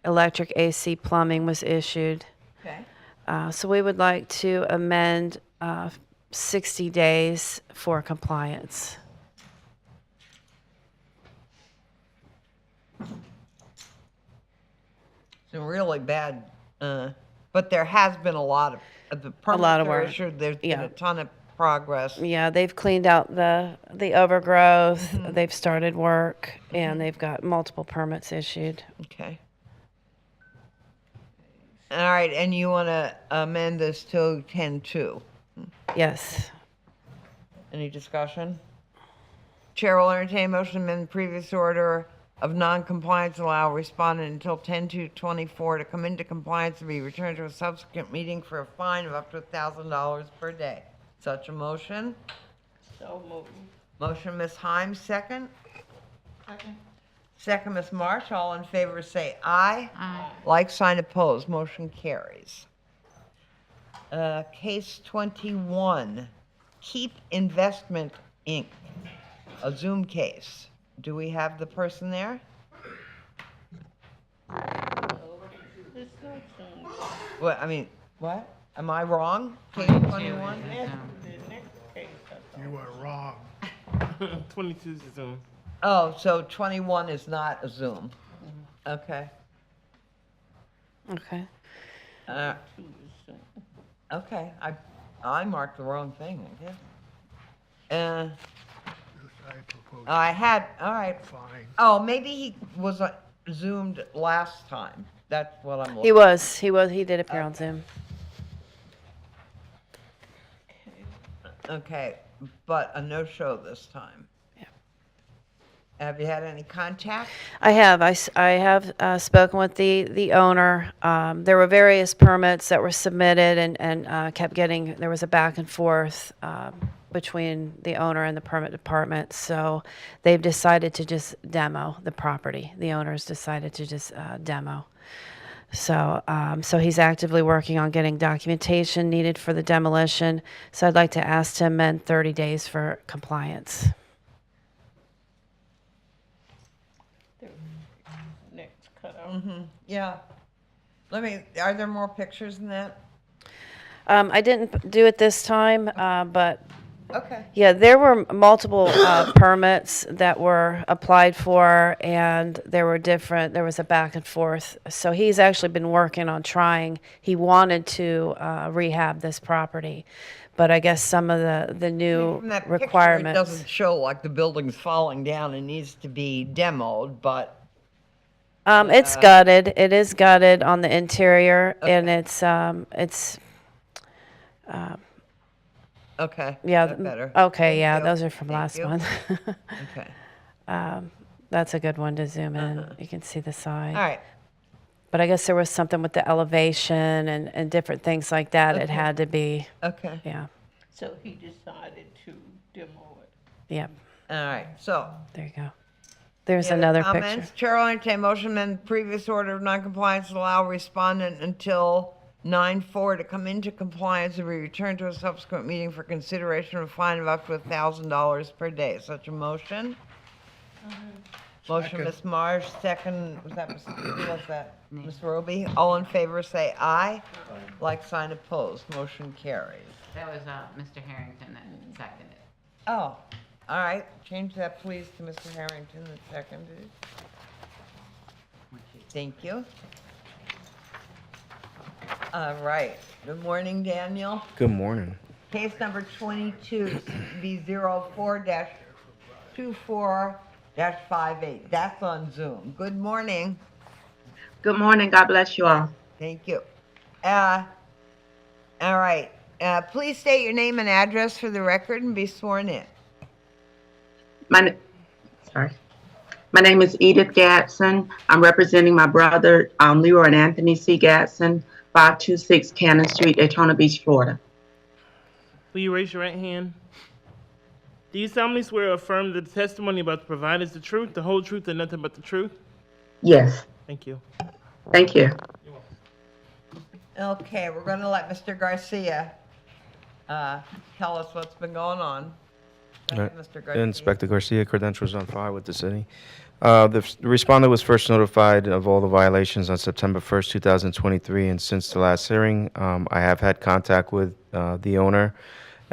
Electric, AC, plumbing was issued. Okay. So we would like to amend 60 days for compliance. Some really bad, but there has been a lot of the permits lot of are work. issued. There's been Yeah. a ton of progress. Yeah, they've cleaned out the overgrowth, they've started work, and they've got multiple permits issued. Okay. All right, and you want to amend this to 10-2? Yes. Any discussion? Chair will entertain a motion to amend the previous order of non-compliance, allow respondent until 10/2/24 to come into compliance and be returned to a subsequent meeting for a fine of up to $1,000 per day. Such a motion? So moved. Motion, Ms. Himes, second. Second. Second, Ms. Marsh. All in favor say aye. Aye. Like sign opposed, motion carries. Case 21, Keep Investment, Inc., a Zoom case. Do we have the person there? This goes on. What, what? Am I wrong? Case 21? That's the next case. I thought. You are wrong. 22 is Zoom. Oh, so 21 is not a Zoom. Okay. Okay. Okay, I marked the wrong thing, I guess. I had, all right. Fine. Oh, maybe he was Zoomed last time. That's what I'm looking. He did appear on Zoom. Okay, but a no-show this time. Yeah. Have you had any contact? I have. I have spoken with the owner. There were various permits that were submitted and kept getting, there was a back and forth between the owner and the permit department. So they've decided to just demo the property. The owners decided to just demo. So he's actively working on getting documentation needed for the demolition. So I'd like to ask to amend 30 days for compliance. Next cut off. Yeah. Are there more pictures than that? I didn't do it this time, but Okay. yeah, there were multiple permits that were applied for, and there was a back and forth. So he's actually been working on he wanted to rehab this property, but I guess some of the new From that requirements. picture, it doesn't show like the building's falling down and needs to be demoed, but It's gutted. It is gutted on the interior, and it's okay. yeah. That's better. Okay, yeah, you. those are from Thank last you. month. Okay. That's a good one to zoom in. You can see the side. All right. But I guess there was something with the elevation and different things like that. It Okay. had to be, Okay. yeah, So he decided to demo it. yeah. All right. So. There you go. There's Any other another comments? picture. Chair will entertain motion to amend previous order of noncompliance to allow respondent until 9/4 to come into compliance and be returned to a subsequent meeting for consideration of a fine of up to $1,000 per day. Such a motion? Motion, Second. Ms. Marsh, second, who was that? Ms. Roby? All in favor, say aye. Like sign opposed, motion carries. That was, Mr. Harrington that seconded. Oh, all right, change that please to Mr. Harrington that seconded. Thank you. All right, good morning, Daniel. Good morning. Case number 22B04-24-58. That's on Zoom. Good morning. Good morning. God bless you all. Thank you. All right. Please state your name and address for the record and be sworn in. My name is Edith Gatson. I'm representing my brother, Leroy and Anthony C. Gatson, 526 Cannon Street, Daytona Beach, Florida. Will you raise your right hand? Do you solemnly swear or affirm that the testimony about to provide is the truth, the whole truth, and nothing but the truth? Yes. Thank you. Thank you. Okay, we're going to let Mr. Garcia tell us what's been going on. Go ahead, Mr. Garcia. Inspector Garcia, credentials on file with the city. The respondent was first notified of all the violations on September 1st, 2023, and since the last hearing, I have had contact with the owner,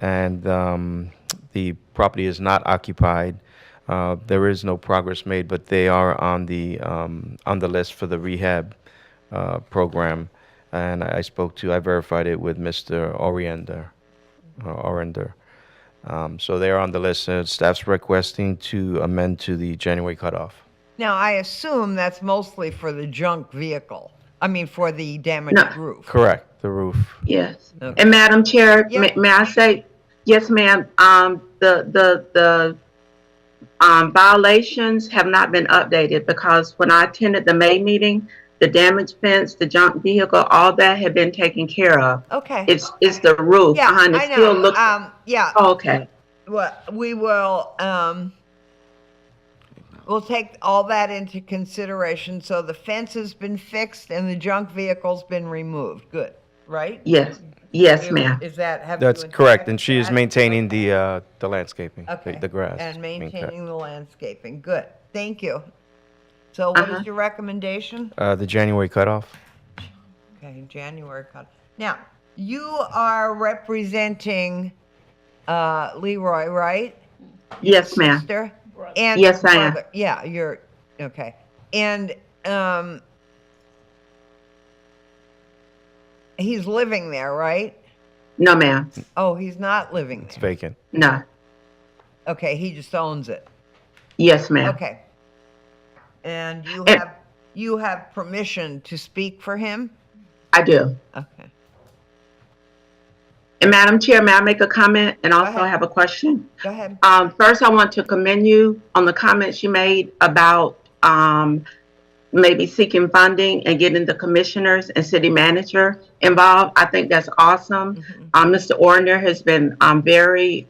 and the property is not occupied. There is no progress made, but they are on the list for the rehab program, and I verified it with Mr. Oriender. So they're on the list. Staff's requesting to amend to the January cutoff. Now, I assume that's mostly for the junk vehicle. I mean, for the damaged roof. Correct, the roof. Yes. Okay. And Madam Chair, Yep. may I say, yes, ma'am, the violations have not been updated because when I attended the May meeting, the damaged fence, the junk vehicle, all that had been taken care of. Okay. It's the roof Yeah, behind it I know. still looks. Yeah. Oh, okay. Well, we will, we'll take all that into consideration. So the fence has been fixed and the junk vehicle's been removed. Good, right? Yes. Yes, ma'am. Is that, have That's you correct, and she is inspected maintaining the landscaping, Okay. the grass. And being cut. maintaining the landscaping. Good. Thank you. So what Uh-huh. is your recommendation? The January cutoff. Okay, January cut. Now, you are representing Leroy, right? Yes, ma'am. Sister? And Yes, I am. brother. Yeah, you're, okay. And he's living there, right? No, ma'am. Oh, he's not living It's there. vacant. No. Okay, he just owns it. Yes, ma'am. Okay. And And- you have permission to speak for him? I do. Okay. And Madam Chair, may I make a comment and also ahead. have a question? Go ahead. First, I want to commend you on the comments you made about maybe seeking funding and getting the commissioners and city manager involved. I think that's awesome. Mr. Orner has been very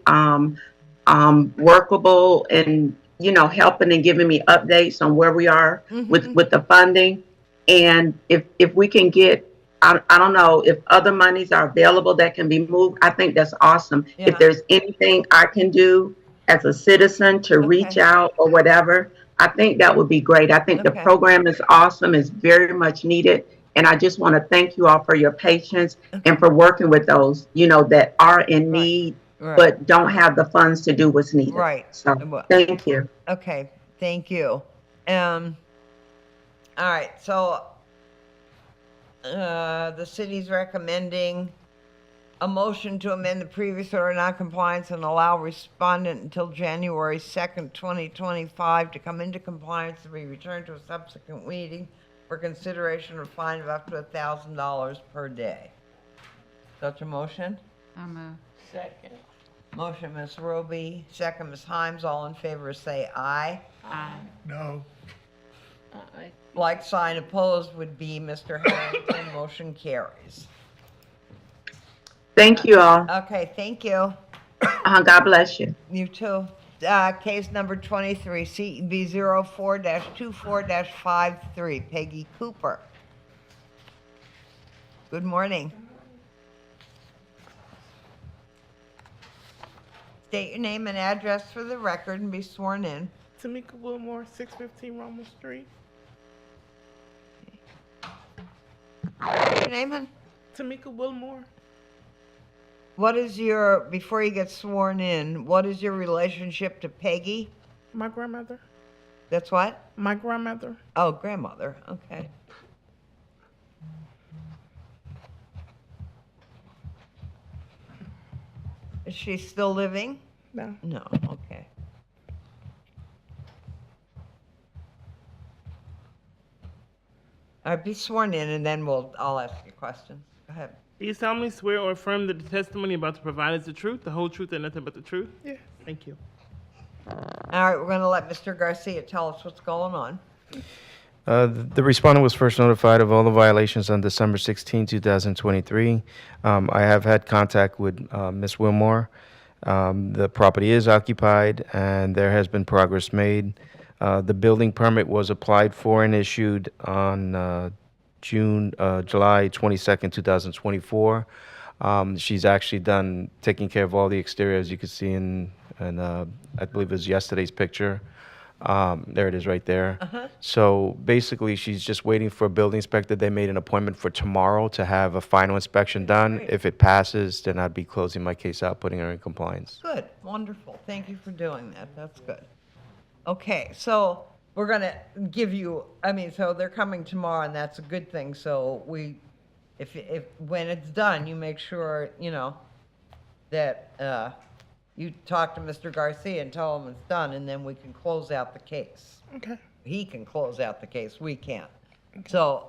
workable and, helping and giving me updates on where we are with the funding. And if we can get, I don't know, if other monies are available that can be moved, I think that's awesome. Yeah. If there's anything I can do as a citizen to reach out or whatever, I think that would be great. I think the Okay. program is awesome, is very much needed. And I just want to thank you all for your patience and for working with those, that are in need, Right. but don't have the funds to do what's needed. Right. So, thank you. Okay, thank you. All right, so the city's recommending a motion to amend the previous order of noncompliance and allow respondent until January 2nd, 2025 to come into compliance and be returned to a subsequent meeting for consideration of fine of up to $1,000 per day. Such a motion? I'll move. Second. Motion, Ms. Roby, second, Ms. Himes. All in favor say aye. Aye. No. Like sign opposed would be Mr. Harrington. Motion carries. Thank you all. Okay, thank you. God bless you. You too. Case number 23, CEB 04-24-53, Peggy Cooper. Good morning. State your name and address for the record and be sworn in. Tamika Wilmore, 615 Roman Street. What's your name, hon? Tamika Wilmore. What is your, before you get sworn in, what is your relationship to Peggy? My grandmother. That's what? My grandmother. Oh, grandmother, okay. Is she still living? No. No, okay. All right, be sworn in and then I'll ask you questions. Go ahead. Do you solemnly swear or affirm that the testimony about to provide is the truth, the whole truth, and nothing but the truth? Yeah. Thank you. All right, we're gonna let Mr. Garcia tell us what's going on. The respondent was first notified of all the violations on December 16, 2023. I have had contact with Ms. Wilmore. The property is occupied, and there has been progress made. The building permit was applied for and issued on July 22nd, 2024. She's actually done taking care of all the exterior, as you can see in I believe it was yesterday's picture. There it is right there. So basically, she's just waiting for a building inspector. They made an appointment for tomorrow to have a final inspection done. If it passes, then I'd be closing my case out, putting her in compliance. Good, wonderful. Thank you for doing that. That's good. Okay, so we're gonna give you, so they're coming tomorrow and that's a good thing. So if when it's done, you make sure, that, you talk to Mr. Garcia and tell him it's done, and then we can close out the case. Okay. He can close out the case, we can't. So,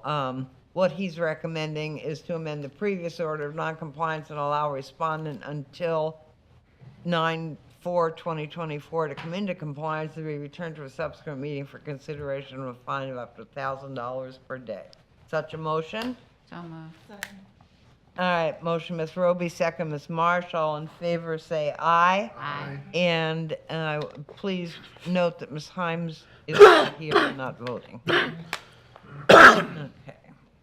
what he's recommending is to amend the previous order of noncompliance and allow respondent until 9/4/2024 to come into compliance to be returned to a subsequent meeting for consideration of a fine of up to $1,000 per day. Such a motion? So moved. All right, motion, Ms. Roby, second, Ms. Marsh. All in favor, say aye. Aye. And please note that Ms. Himes is not here and not voting. Okay,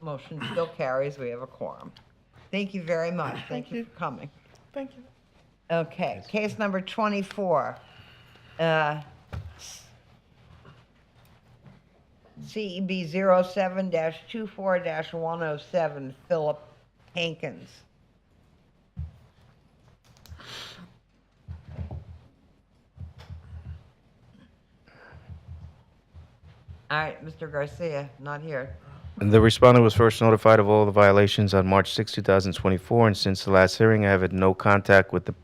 motion still carries. We have a quorum. Thank you very much. Thank you for coming. Thank you. Okay, case number 24. CEB 07-24-107, Philip Hankins. All right, Mr. Garcia, not here. The respondent was first notified of all the violations on March 6, 2024, and since the last hearing, I have had no contact with the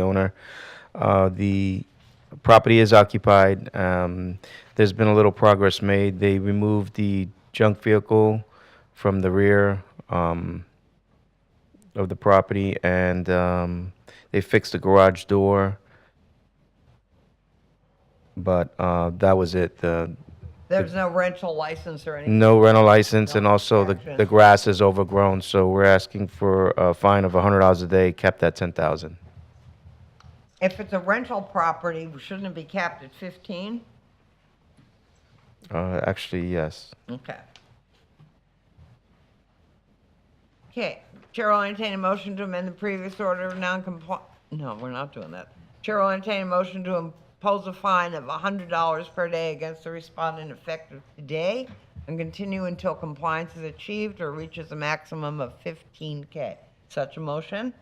owner. The property is occupied. There's been a little progress made. They removed the junk vehicle from the rear of the property, and they fixed the garage door. But that was it. There's no rental license or anything? No rental license, and also inspection. the grass is overgrown, so we're asking for a fine of $100 a day, capped at $10,000. If it's a rental property, shouldn't it be capped at 15? Actually, yes. Okay. Okay, Chair will entertain a motion to amend the previous order of non-compliance. No, we're not doing that. Chair will entertain a motion to impose a fine of $100 per day against the respondent effective today and continue until compliance is achieved or reaches a maximum of $15K. Such a motion?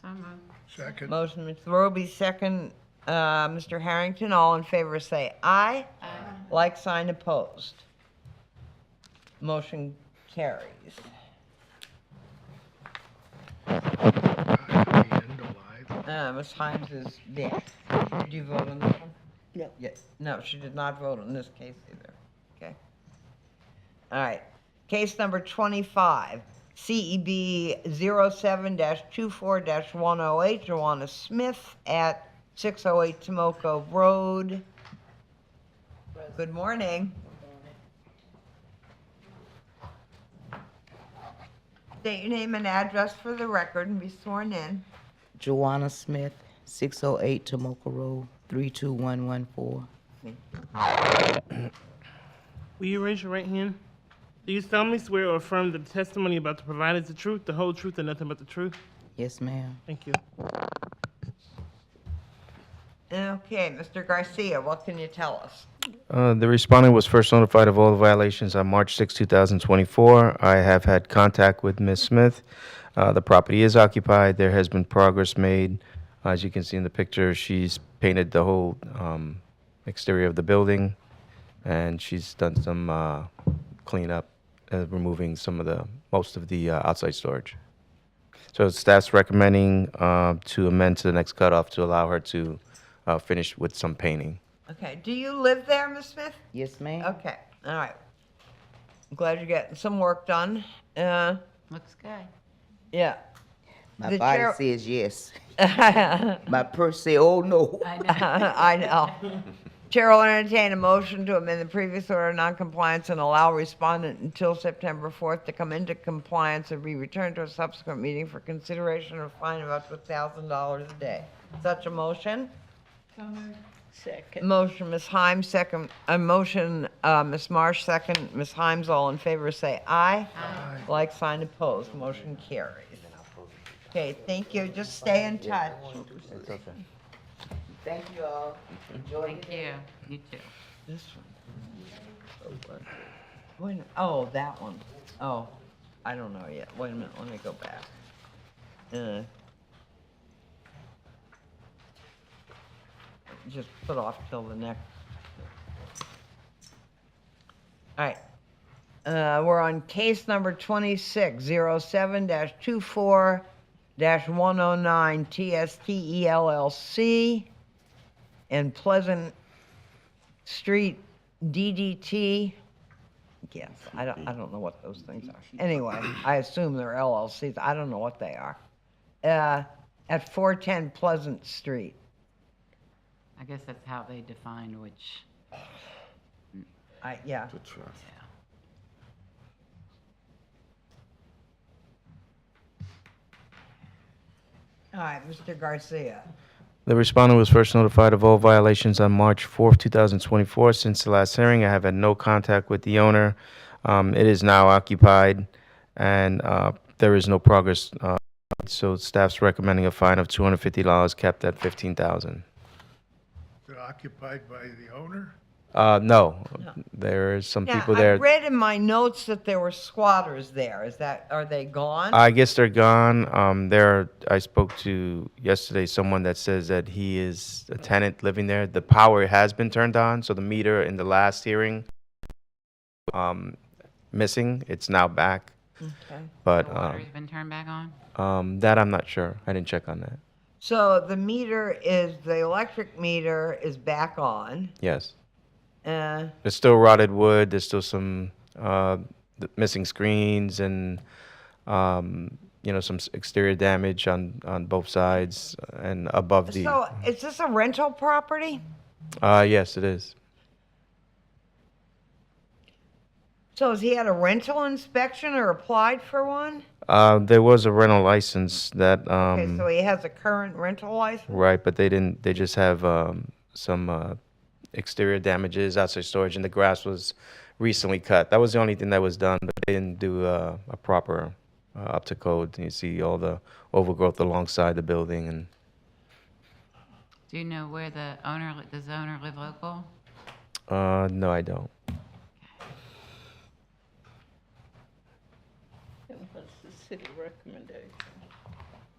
So moved. Second. Motion, Ms. Roby, second, Mr. Harrington. All in favor say aye. Aye. Like sign opposed. Motion carries. Ms. Himes is dead. Did you vote on this one? No. Yes. No, she did not vote on this case either. Okay. All right. Case number 25, CEB 07-24-108, Joanna Smith at 608 Tomoko Road. Good morning. State your name and address for the record and be sworn in. Joanna Smith, 608 Tomoko Road, 32114. Will you raise your right hand? Do you solemnly swear or affirm that the testimony about to provide is the truth, the whole truth, and nothing but the truth? Yes, ma'am. Thank you. Okay. Okay, Mr. Garcia, what can you tell us? The respondent was first notified of all the violations on March 6, 2024. I have had contact with Ms. Smith. The property is occupied. There has been progress made. As you can see in the picture, she's painted the whole exterior of the building, and she's done some cleanup, removing most of the outside storage. So staff's recommending to amend to the next cutoff to allow her to finish with some painting. Okay, do you live there, Ms. Smith? Yes, ma'am. Okay, all right. I'm glad you're getting some work done. Looks good. Yeah. My The body chair- says yes. My purse say, oh, no. I know. Chair will entertain a motion to amend the previous order of noncompliance and allow respondent until September 4th to come into compliance and be returned to a subsequent meeting for consideration of a fine of up to $1,000 a day. Such a motion? Second. Motion, Ms. Himes, second, motion, Ms. Marsh, second. Ms. Himes, all in favor, say aye. Aye. Like sign opposed, motion carries. Okay, thank you, just stay in touch. It's okay. Thank you all. Enjoy Thank you. You too. This one. Wait a minute. Oh, that one. Oh, I don't know yet. Wait a minute, let me go back. Just put off till the next. All right. We're on case number 2607-24-109 TSTE LLC and Pleasant Street DDT. Yes, I don't know what those things are. Anyway, I assume they're LLCs. I don't know what they are. At 410 Pleasant Street. I guess that's how they define which. Yeah. All right, Mr. Garcia. The respondent was first notified of all violations on March 4th, 2024. Since the last hearing, I have had no contact with the owner. It is now occupied, and there is no progress. So staff's recommending a fine of $250, capped at $15,000. They're occupied by the owner? No, there is some Now, people I there. read in my notes that there were squatters there. Are they gone? I guess they're gone. I spoke to yesterday someone that says that he is a tenant living there. The power has been turned on, so the meter in the last hearing, missing. It's now back. Okay. But The water's been turned back on? that I'm not sure. I didn't check on that. So the electric meter is back on. Yes. Uh, There's still rotted wood. There's still some missing screens and some exterior damage on both sides and above the. So is this a rental property? Yes, it is. So has he had a rental inspection or applied for one? There was a rental license that. Okay, so he has a current rental license? Right, but they didn't. They just have some exterior damages, outside storage, and the grass was recently cut. That was the only thing that was done, but they didn't do a proper up to code. You see all the overgrowth alongside the building, and Do you know where does the owner live local? no, I don't. And what's the city recommendation?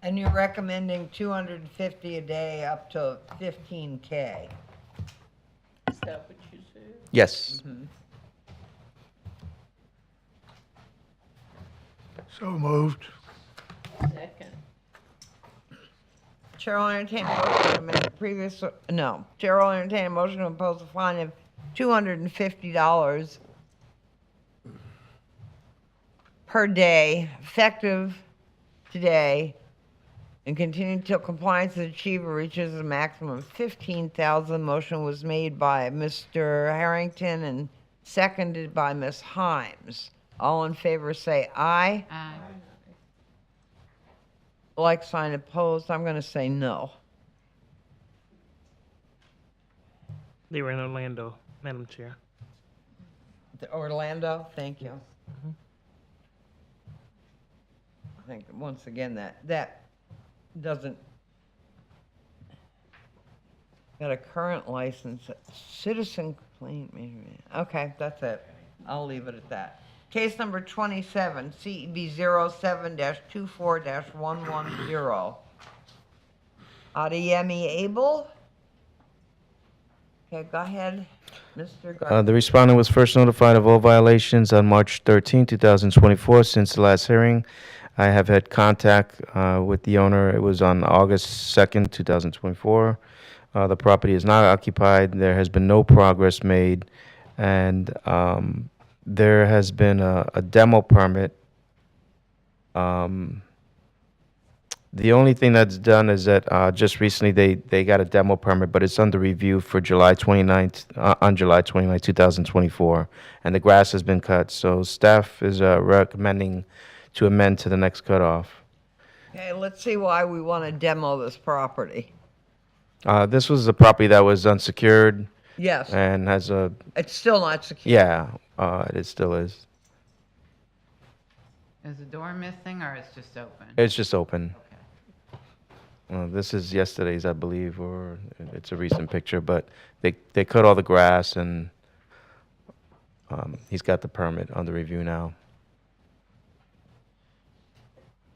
And you're recommending 250 a day up to 15K? Is that what you said? Yes. So moved. Second. Chair will entertain a motion to amend the previous, no. Chair will entertain a motion to impose a fine of $250 per day, effective today, and continue until compliance is achieved or reaches a maximum of 15,000. Motion was made by Mr. Harrington and seconded by Ms. Himes. All in favor say aye. Aye. Like sign opposed, I'm going to say no. They were in Orlando, Madam Chair. Orlando, thank you. I think, once again, that doesn't Got a current license, Citizen Complaint. Okay, that's it. I'll leave it at that. Case number 27, CEB 07-24-110. Adeyemi Abel? Okay, go ahead, Mr. Garcia. The respondent was first notified of all violations on March 13, 2024. Since the last hearing, I have had contact with the owner. It was on August 2nd, 2024. The property is not occupied. There has been no progress made, and there has been a demo permit. The only thing that's done is that just recently they got a demo permit, but it's under review for July 29th, on July 29th, 2024, and the grass has been cut. So staff is recommending to amend to the next cutoff. Okay, let's see why we want to demo this property. This was a property that was unsecured. Yes. And has a, It's still not secure. yeah, it still is. Is the door missing or it's just open? It's just open. This is yesterday's, I believe, or it's a recent picture, but they cut all the grass, and he's got the permit under review now.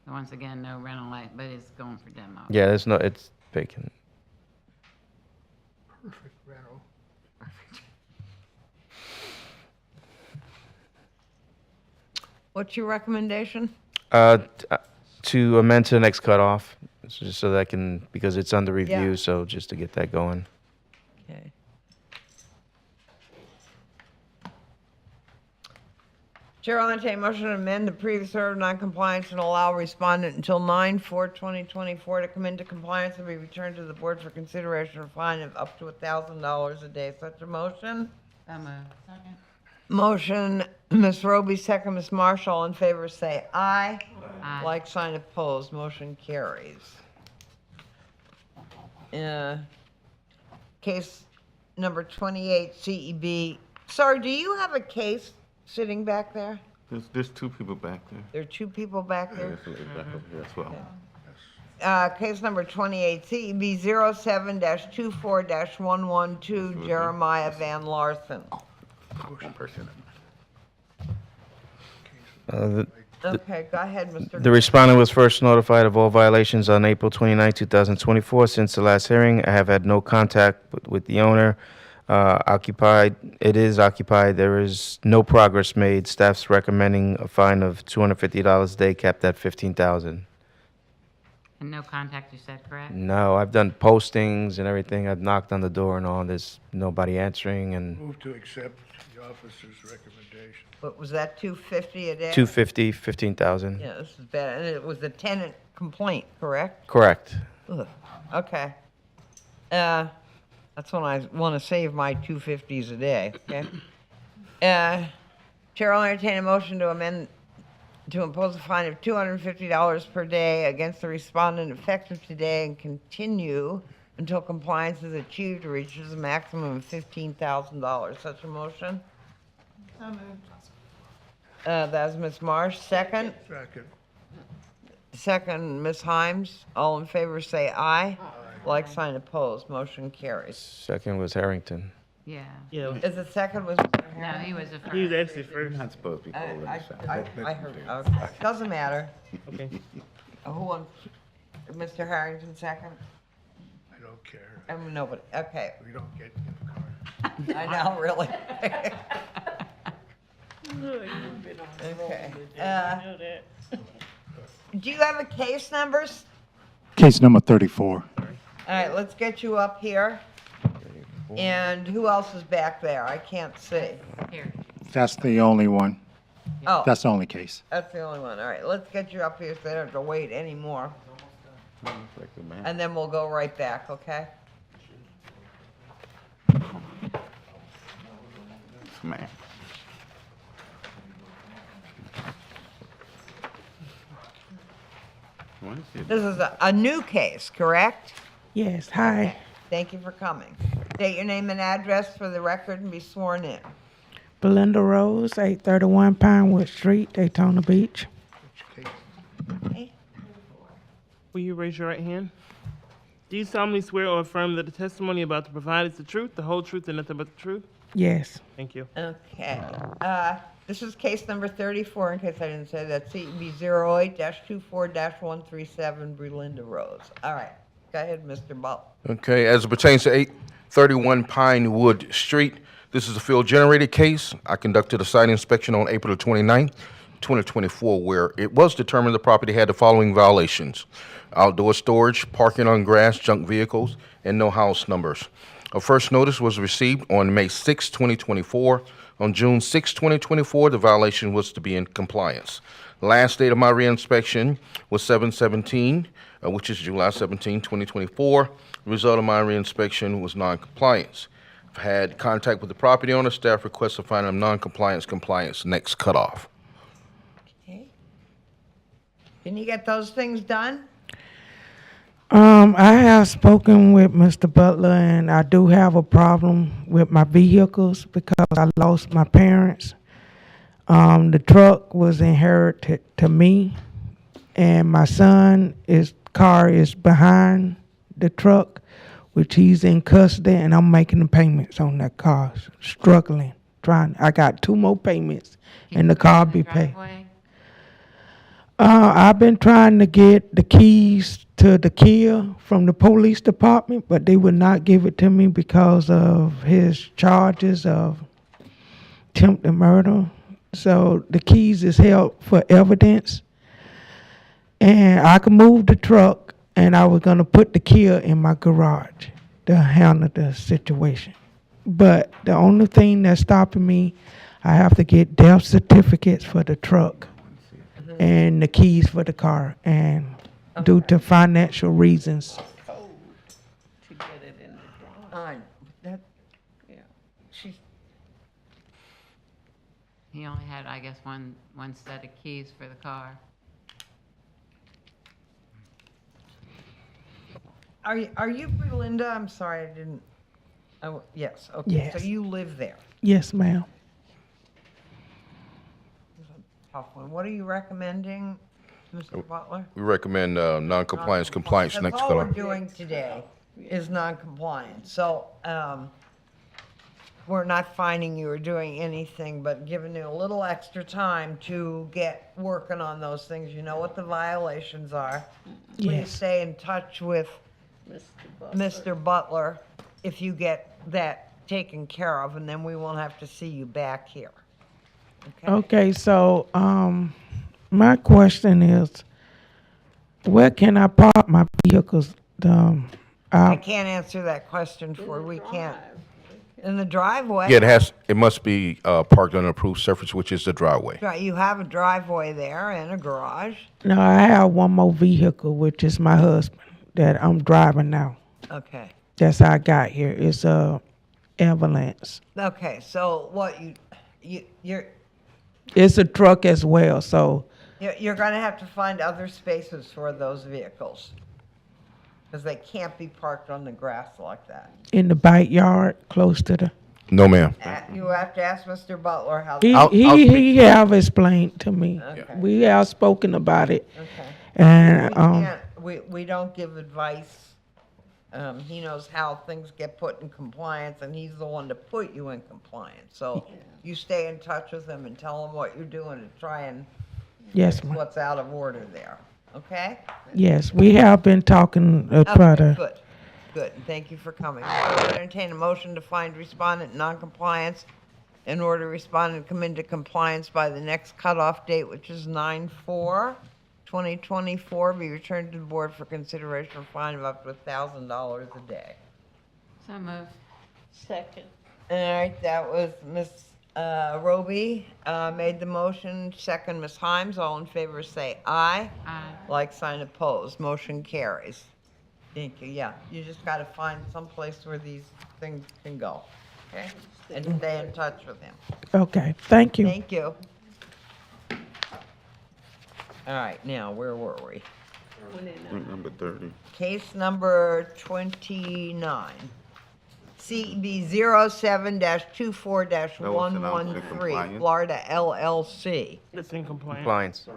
Once again, no rental light, but it's going for demo. Yeah, it's vacant. Perfect rental. What's your recommendation? To amend to the next cutoff, just so that because it's under review, Yeah. so just to get that going. Okay. Chair will entertain a motion to amend the previous order of noncompliance and allow respondent until 9/4/2024 to come into compliance and be returned to the board for consideration of fine of up to $1,000 a day. Such a motion? So moved. Second. Motion, Ms. Roby, second, Ms. Marshall. All in favor, say aye. Aye. Like sign opposed, motion carries. Case number 28, CEB. Sorry, do you have a case sitting back there? There's two people back there. There are two people back there? There's a lady back over here as well. Case number 28, CEB 07-24-112, Jeremiah Van Larson. One person. Okay, go ahead, Mr. The respondent was first notified of all violations on April 29, 2024. Since the last hearing, I have had no contact with the owner. It is occupied. There is no progress made. Staff's recommending a fine of $250 a day, capped at $15,000. And no contact, you said, correct? No, I've done postings and everything. I've knocked on the door and all. There's nobody answering, and Move to accept the officer's recommendation. What was that, $250 a day? $250, $15,000. Yeah, this is bad. And it was a tenant complaint, correct? Correct. Ugh, okay. That's when I want to save my $250s a day, okay? Chair will entertain a motion to amend, to impose a fine of $250 per day against the respondent effective today and continue until compliance is achieved or reaches a maximum of $15,000. Such a motion? So moved. That's Ms. Marsh. Second? Second. Second, Ms. Himes. All in favor say aye. Like sign opposed. Motion carries. Second was Harrington. Yeah. Yeah, Is the second was? No, he was the first. he was actually first. Not supposed to be holding this out. I heard, okay. Doesn't matter. Okay. Who wants, Mr. Harrington second? I don't care. Nobody, okay. We don't get in the car. I know, really. Okay. Do you have a case numbers? Case number 34. All right, let's get you up here. And who else is back there? I can't see. Here. That's the only one. Oh, That's the only case. that's the only one. All right, let's get you up here so they don't have to wait anymore. And then we'll go right back, okay? Man. What is it? This is a new case, correct? Yes, hi. Thank you for coming. State your name and address for the record and be sworn in. Belinda Rose, 831 Pinewood Street, Daytona Beach. Okay. Will you raise your right hand? Do you solemnly swear or affirm that the testimony about to provide is the truth, the whole truth, and nothing but the truth? Yes. Thank you. Okay. This is case number 34, in case I didn't say that, CEB 08-24-137, Brelinda Rose. All right. Go ahead, Mr. Butler. Okay, as it pertains to 831 Pinewood Street, this is a field-generated case. I conducted a site inspection on April the 29th, 2024, where it was determined the property had the following violations: outdoor storage, parking on grass, junk vehicles, and no house numbers. A first notice was received on May 6, 2024. On June 6, 2024, the violation was to be in compliance. Last date of my reinspection was 7/17, which is July 17, 2024. The result of my reinspection was non-compliance. I've had contact with the property owner. Staff requests a finding of non-compliance, compliance, next cutoff. Okay. Can you get those things done? I have spoken with Mr. Butler, and I do have a problem with my vehicles because I lost my parents. The truck was inherited to me, and my son's car is behind the truck, which he's in custody, and I'm making the payments on that car, struggling, I got 2 more payments, and the car be paid. I've been trying to get the keys to the Kia from the police department, but they would not give it to me because of his charges of attempted murder. So the keys is held for evidence. And I could move the truck, and I was gonna put the Kia in my garage to handle the situation. But the only thing that's stopping me, I have to get death certificates for the truck and the keys for the car, and due to financial reasons. To get it in the drawing. That, Yeah. she's, He only had, I guess, one set of keys for the car. are you Brelinda? I'm sorry, I didn't, oh, yes, okay. Yes. So you live there. Yes, ma'am. Tough one. What are you recommending, Mr. Butler? We recommend non-compliance, compliance, That's next all we're cutoff. doing today is non-compliance. So, we're not finding you or doing anything, but giving you a little extra time to get working on those things. You know what the violations are. Please Yes. stay in touch with Mr. Butler if you get that taken care of, and then we won't have to see you back here. Okay, so, my question is, where can I park my vehicles? I can't answer that question for, we can't. In the driveway? Yeah, it must be parked on an approved surface, which is the driveway. Right, you have a driveway there and a garage. No, I have one more vehicle, which is my husband, that I'm driving now. Okay. That's how I got here. It's a ambulance. Okay, so what you're It's a truck as well, so you're gonna have to find other spaces for those vehicles. Because they can't be parked on the grass like that. in the backyard, close to the. No, ma'am. You have to ask Mr. Butler how. He have explained to me. Okay. We have spoken about it. Okay. And, We don't give advice. He knows how things get put in compliance, and he's the one to put you in compliance. So you stay in touch with him and tell him what you're doing to try and Yes, fix ma'am. what's out of order there. Okay? Yes, we have been talking, try Okay, to. good. Good. Thank you for coming. I would entertain a motion to find respondent non-compliance in order respondent come into compliance by the next cutoff date, which is 9/4/2024, be returned to the board for consideration of fine of up to $1,000 a day. So moved. Second. All right, that was Ms. Roby made the motion, second Ms. Himes. All in favor say aye. Aye. Like sign opposed, motion carries. Thank you, yeah. You just gotta find some place where these things can go, okay? And stay in touch with him. Okay, thank you. Thank you. All right, now, where were we? Number 30. Case number 29. CB 07-24-113, compliance. Florida LLC. It's in compliance. Compliance.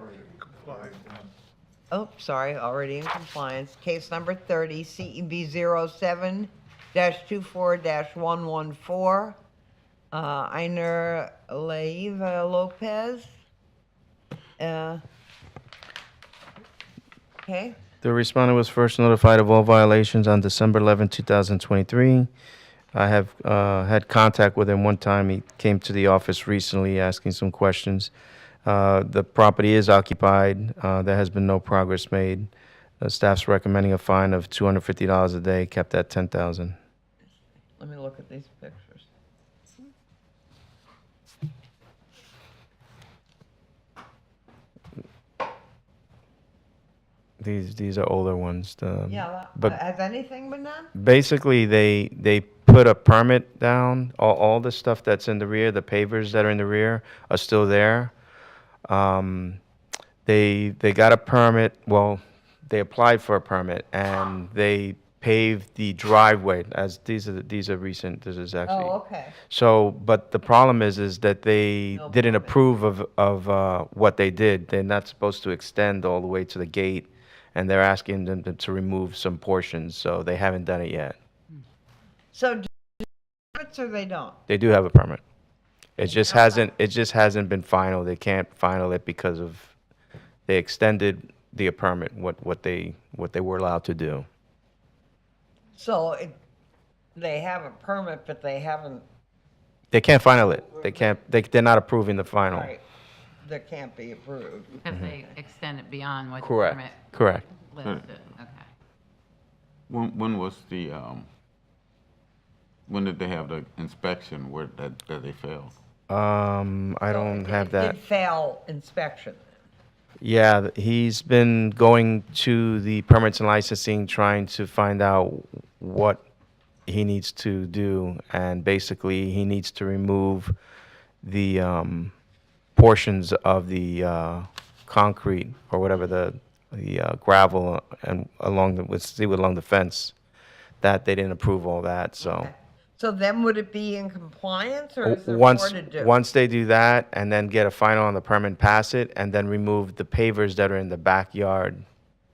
Oh, sorry, already in compliance. Case number 30, CEB 07-24-114, Einer Leiva Lopez. Okay, The respondent was first notified of all violations on December 11, 2023. I have had contact with him one time. He came to the office recently asking some questions. The property is occupied. There has been no progress made. Staff's recommending a fine of $250 a day, kept at $10,000. let me look at these pictures. These are older ones. Yeah, but has anything been done? basically they put a permit down. All the stuff that's in the rear, the pavers that are in the rear, are still there. They got a permit. Well, they applied for a permit and they paved the driveway. As these are recent. This is actually. Oh, okay. So, but the problem is that they No didn't permit. approve of what they did. They're not supposed to extend all the way to the gate, and they're asking them to remove some portions. So they haven't done it yet. So, do they have permits or they don't? They do have a permit. It just hasn't been final. They can't final it because of they extended the permit what they were allowed to do. So, they have a permit, but they haven't, They can't final it. They're not approving the final. right, that can't be approved. Because they extend it beyond what the Correct. permit Correct. listed, okay. When was the, when did they have the inspection where that they failed? I don't have It that. did fail inspection. Yeah, he's been going to the permits and licensing, trying to find out what he needs to do, and basically he needs to remove the portions of the concrete or whatever the gravel and along the fence that they didn't approve all that. So So then would it be in compliance or is there more once to do? once they do that and then get a final on the permit, pass it, and then remove the pavers that are in the backyard,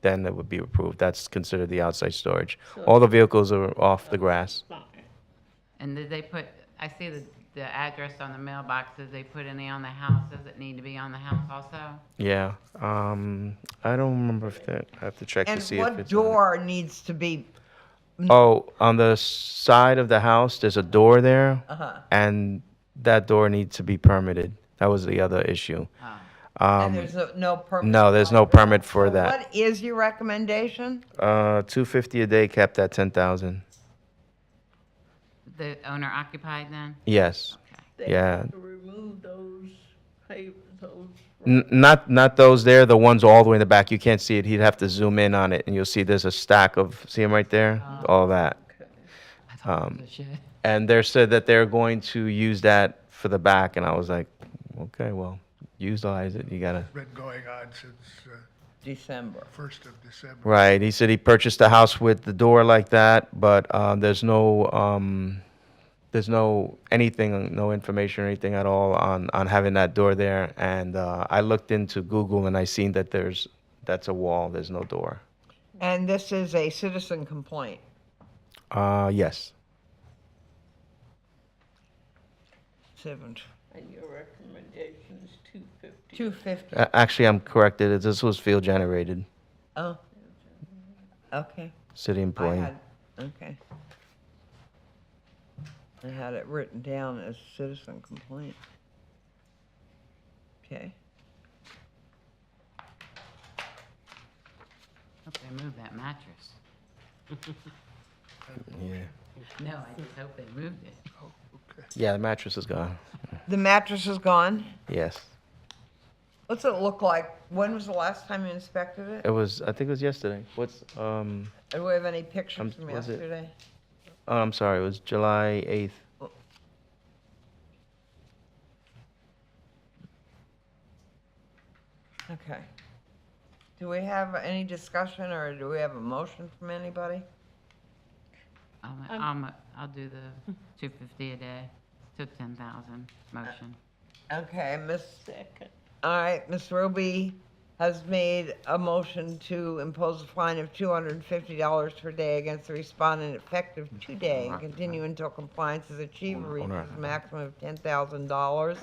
then it would be approved. That's considered the outside storage. All the vehicles are off the grass. And did they put, I see the address on the mailbox, did they put any on the house? Does it need to be on the house also? Yeah. I don't remember if that. I have to check And to see if what it's. on it. door needs to be, Oh, on the side of the house, there's a door there, uh-huh, and that door needs to be permitted. That was the other issue. and there's no permit? No, there's no permit for So that. what is your recommendation? $250 a day, kept at $10,000. The owner occupied then? Yes. They Yeah. have to remove those pavers, those. Not those there, the ones all the way in the back. You can't see it. He'd have to zoom in on it, and you'll see there's a stack of, see them right there? All that. And they said that they're going to use that for the back, and I was like, okay, well, utilize it. You gotta. Been going on since December. 1st of December. Right. He said he purchased a house with the door like that, but there's no anything, no information or anything at all on having that door there. And I looked into Google and I seen that that's a wall. There's no door. And this is a citizen complaint. Yes. 7, And your recommendation is 250. 250. Actually, I'm corrected. This was field generated. Oh, okay. City I employee. had, okay. I had it written down as citizen complaint. Okay. Hope they moved that mattress. Yeah. No, I just hope they moved it. Yeah, the mattress is gone. The mattress is gone? Yes. What's it look like? When was the last time you inspected it? It was, I think it was yesterday. Do we have any pictures from was it- yesterday? Oh, I'm sorry, it was July 8th. Okay. Do we have any discussion or do we have a motion from anybody? I'll do the 250 a day to 10,000 motion. Okay, Miss, Second. all right, Miss Roby has made a motion to impose a fine of $250 per day against the respondent effective today and continue until compliance is achieved or reaches a maximum of $10,000.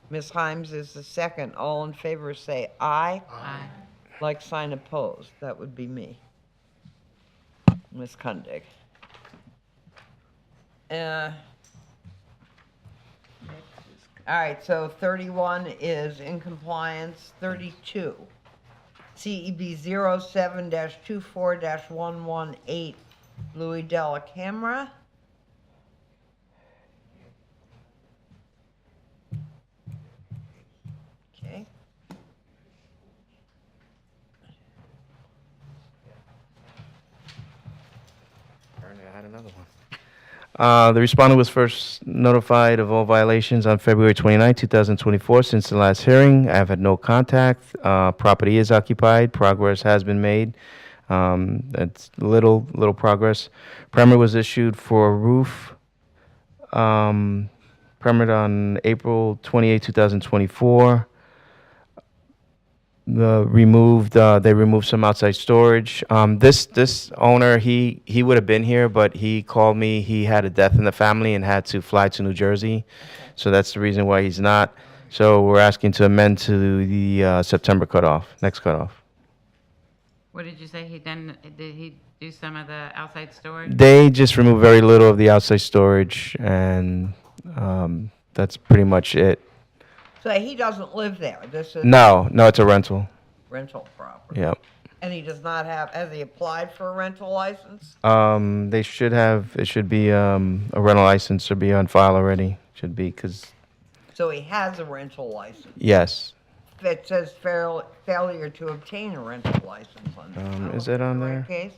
Ms. Himes is the second. All in favor say aye. Aye. Like sign opposed. That would be me. Ms. Kundig. All right, so 31 is in compliance. 32, CEB 07-24-118, Louis Della Camera. Okay. Apparently I had another one. The respondent was first notified of all violations on February 29, 2024. Since the last hearing, I have had no contact. Property is occupied. Progress has been made. That's little progress. Permit was issued for a roof. Permit on April 28, 2024. They removed some outside storage. This owner, he would have been here, but he called me. He had a death in the family and had to fly to New Jersey, so that's the reason why he's not. So we're asking to amend to the September cutoff, next cutoff. What did you say he done? Did he do some of the outside storage? They just removed very little of the outside storage, and that's pretty much it. So he doesn't live there. This is No, it's a rental. rental property. Yep. And he does not have, has he applied for a rental license? They should have. It should be a rental license should be on file already. Should be because So he has a rental license. yes. It says failure to obtain a rental license on this. Is it on The there? right case?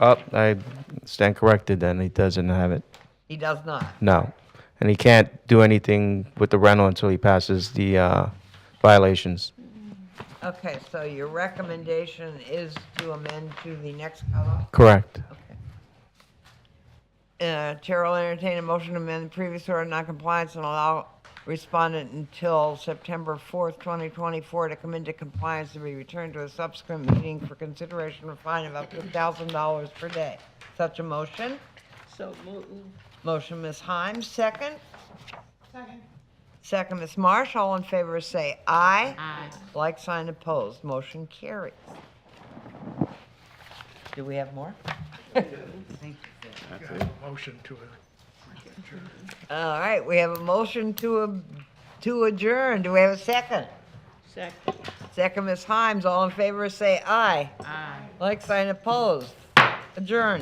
Oh, I stand corrected. Then he doesn't have it. He does not. No, and he can't do anything with the rental until he passes the violations. Okay, so your recommendation is to amend to the next cutoff? Correct. Chair will entertain a motion to amend the previous order of noncompliance and allow respondent until September 4th, 2024 to come into compliance and be returned to a subsequent meeting for consideration of a fine of up to $1,000 per day. Such a motion? So moved. Motion, Ms. Himes, second? Second, Ms. Marsh. All in favor say aye. Aye. Like sign opposed. Motion carries. Do we have more? Motion to All right, we have a motion to adjourn. Do we have a second? Second. Second, Ms. Himes. All in favor say aye. Aye. Like sign opposed. Adjourn.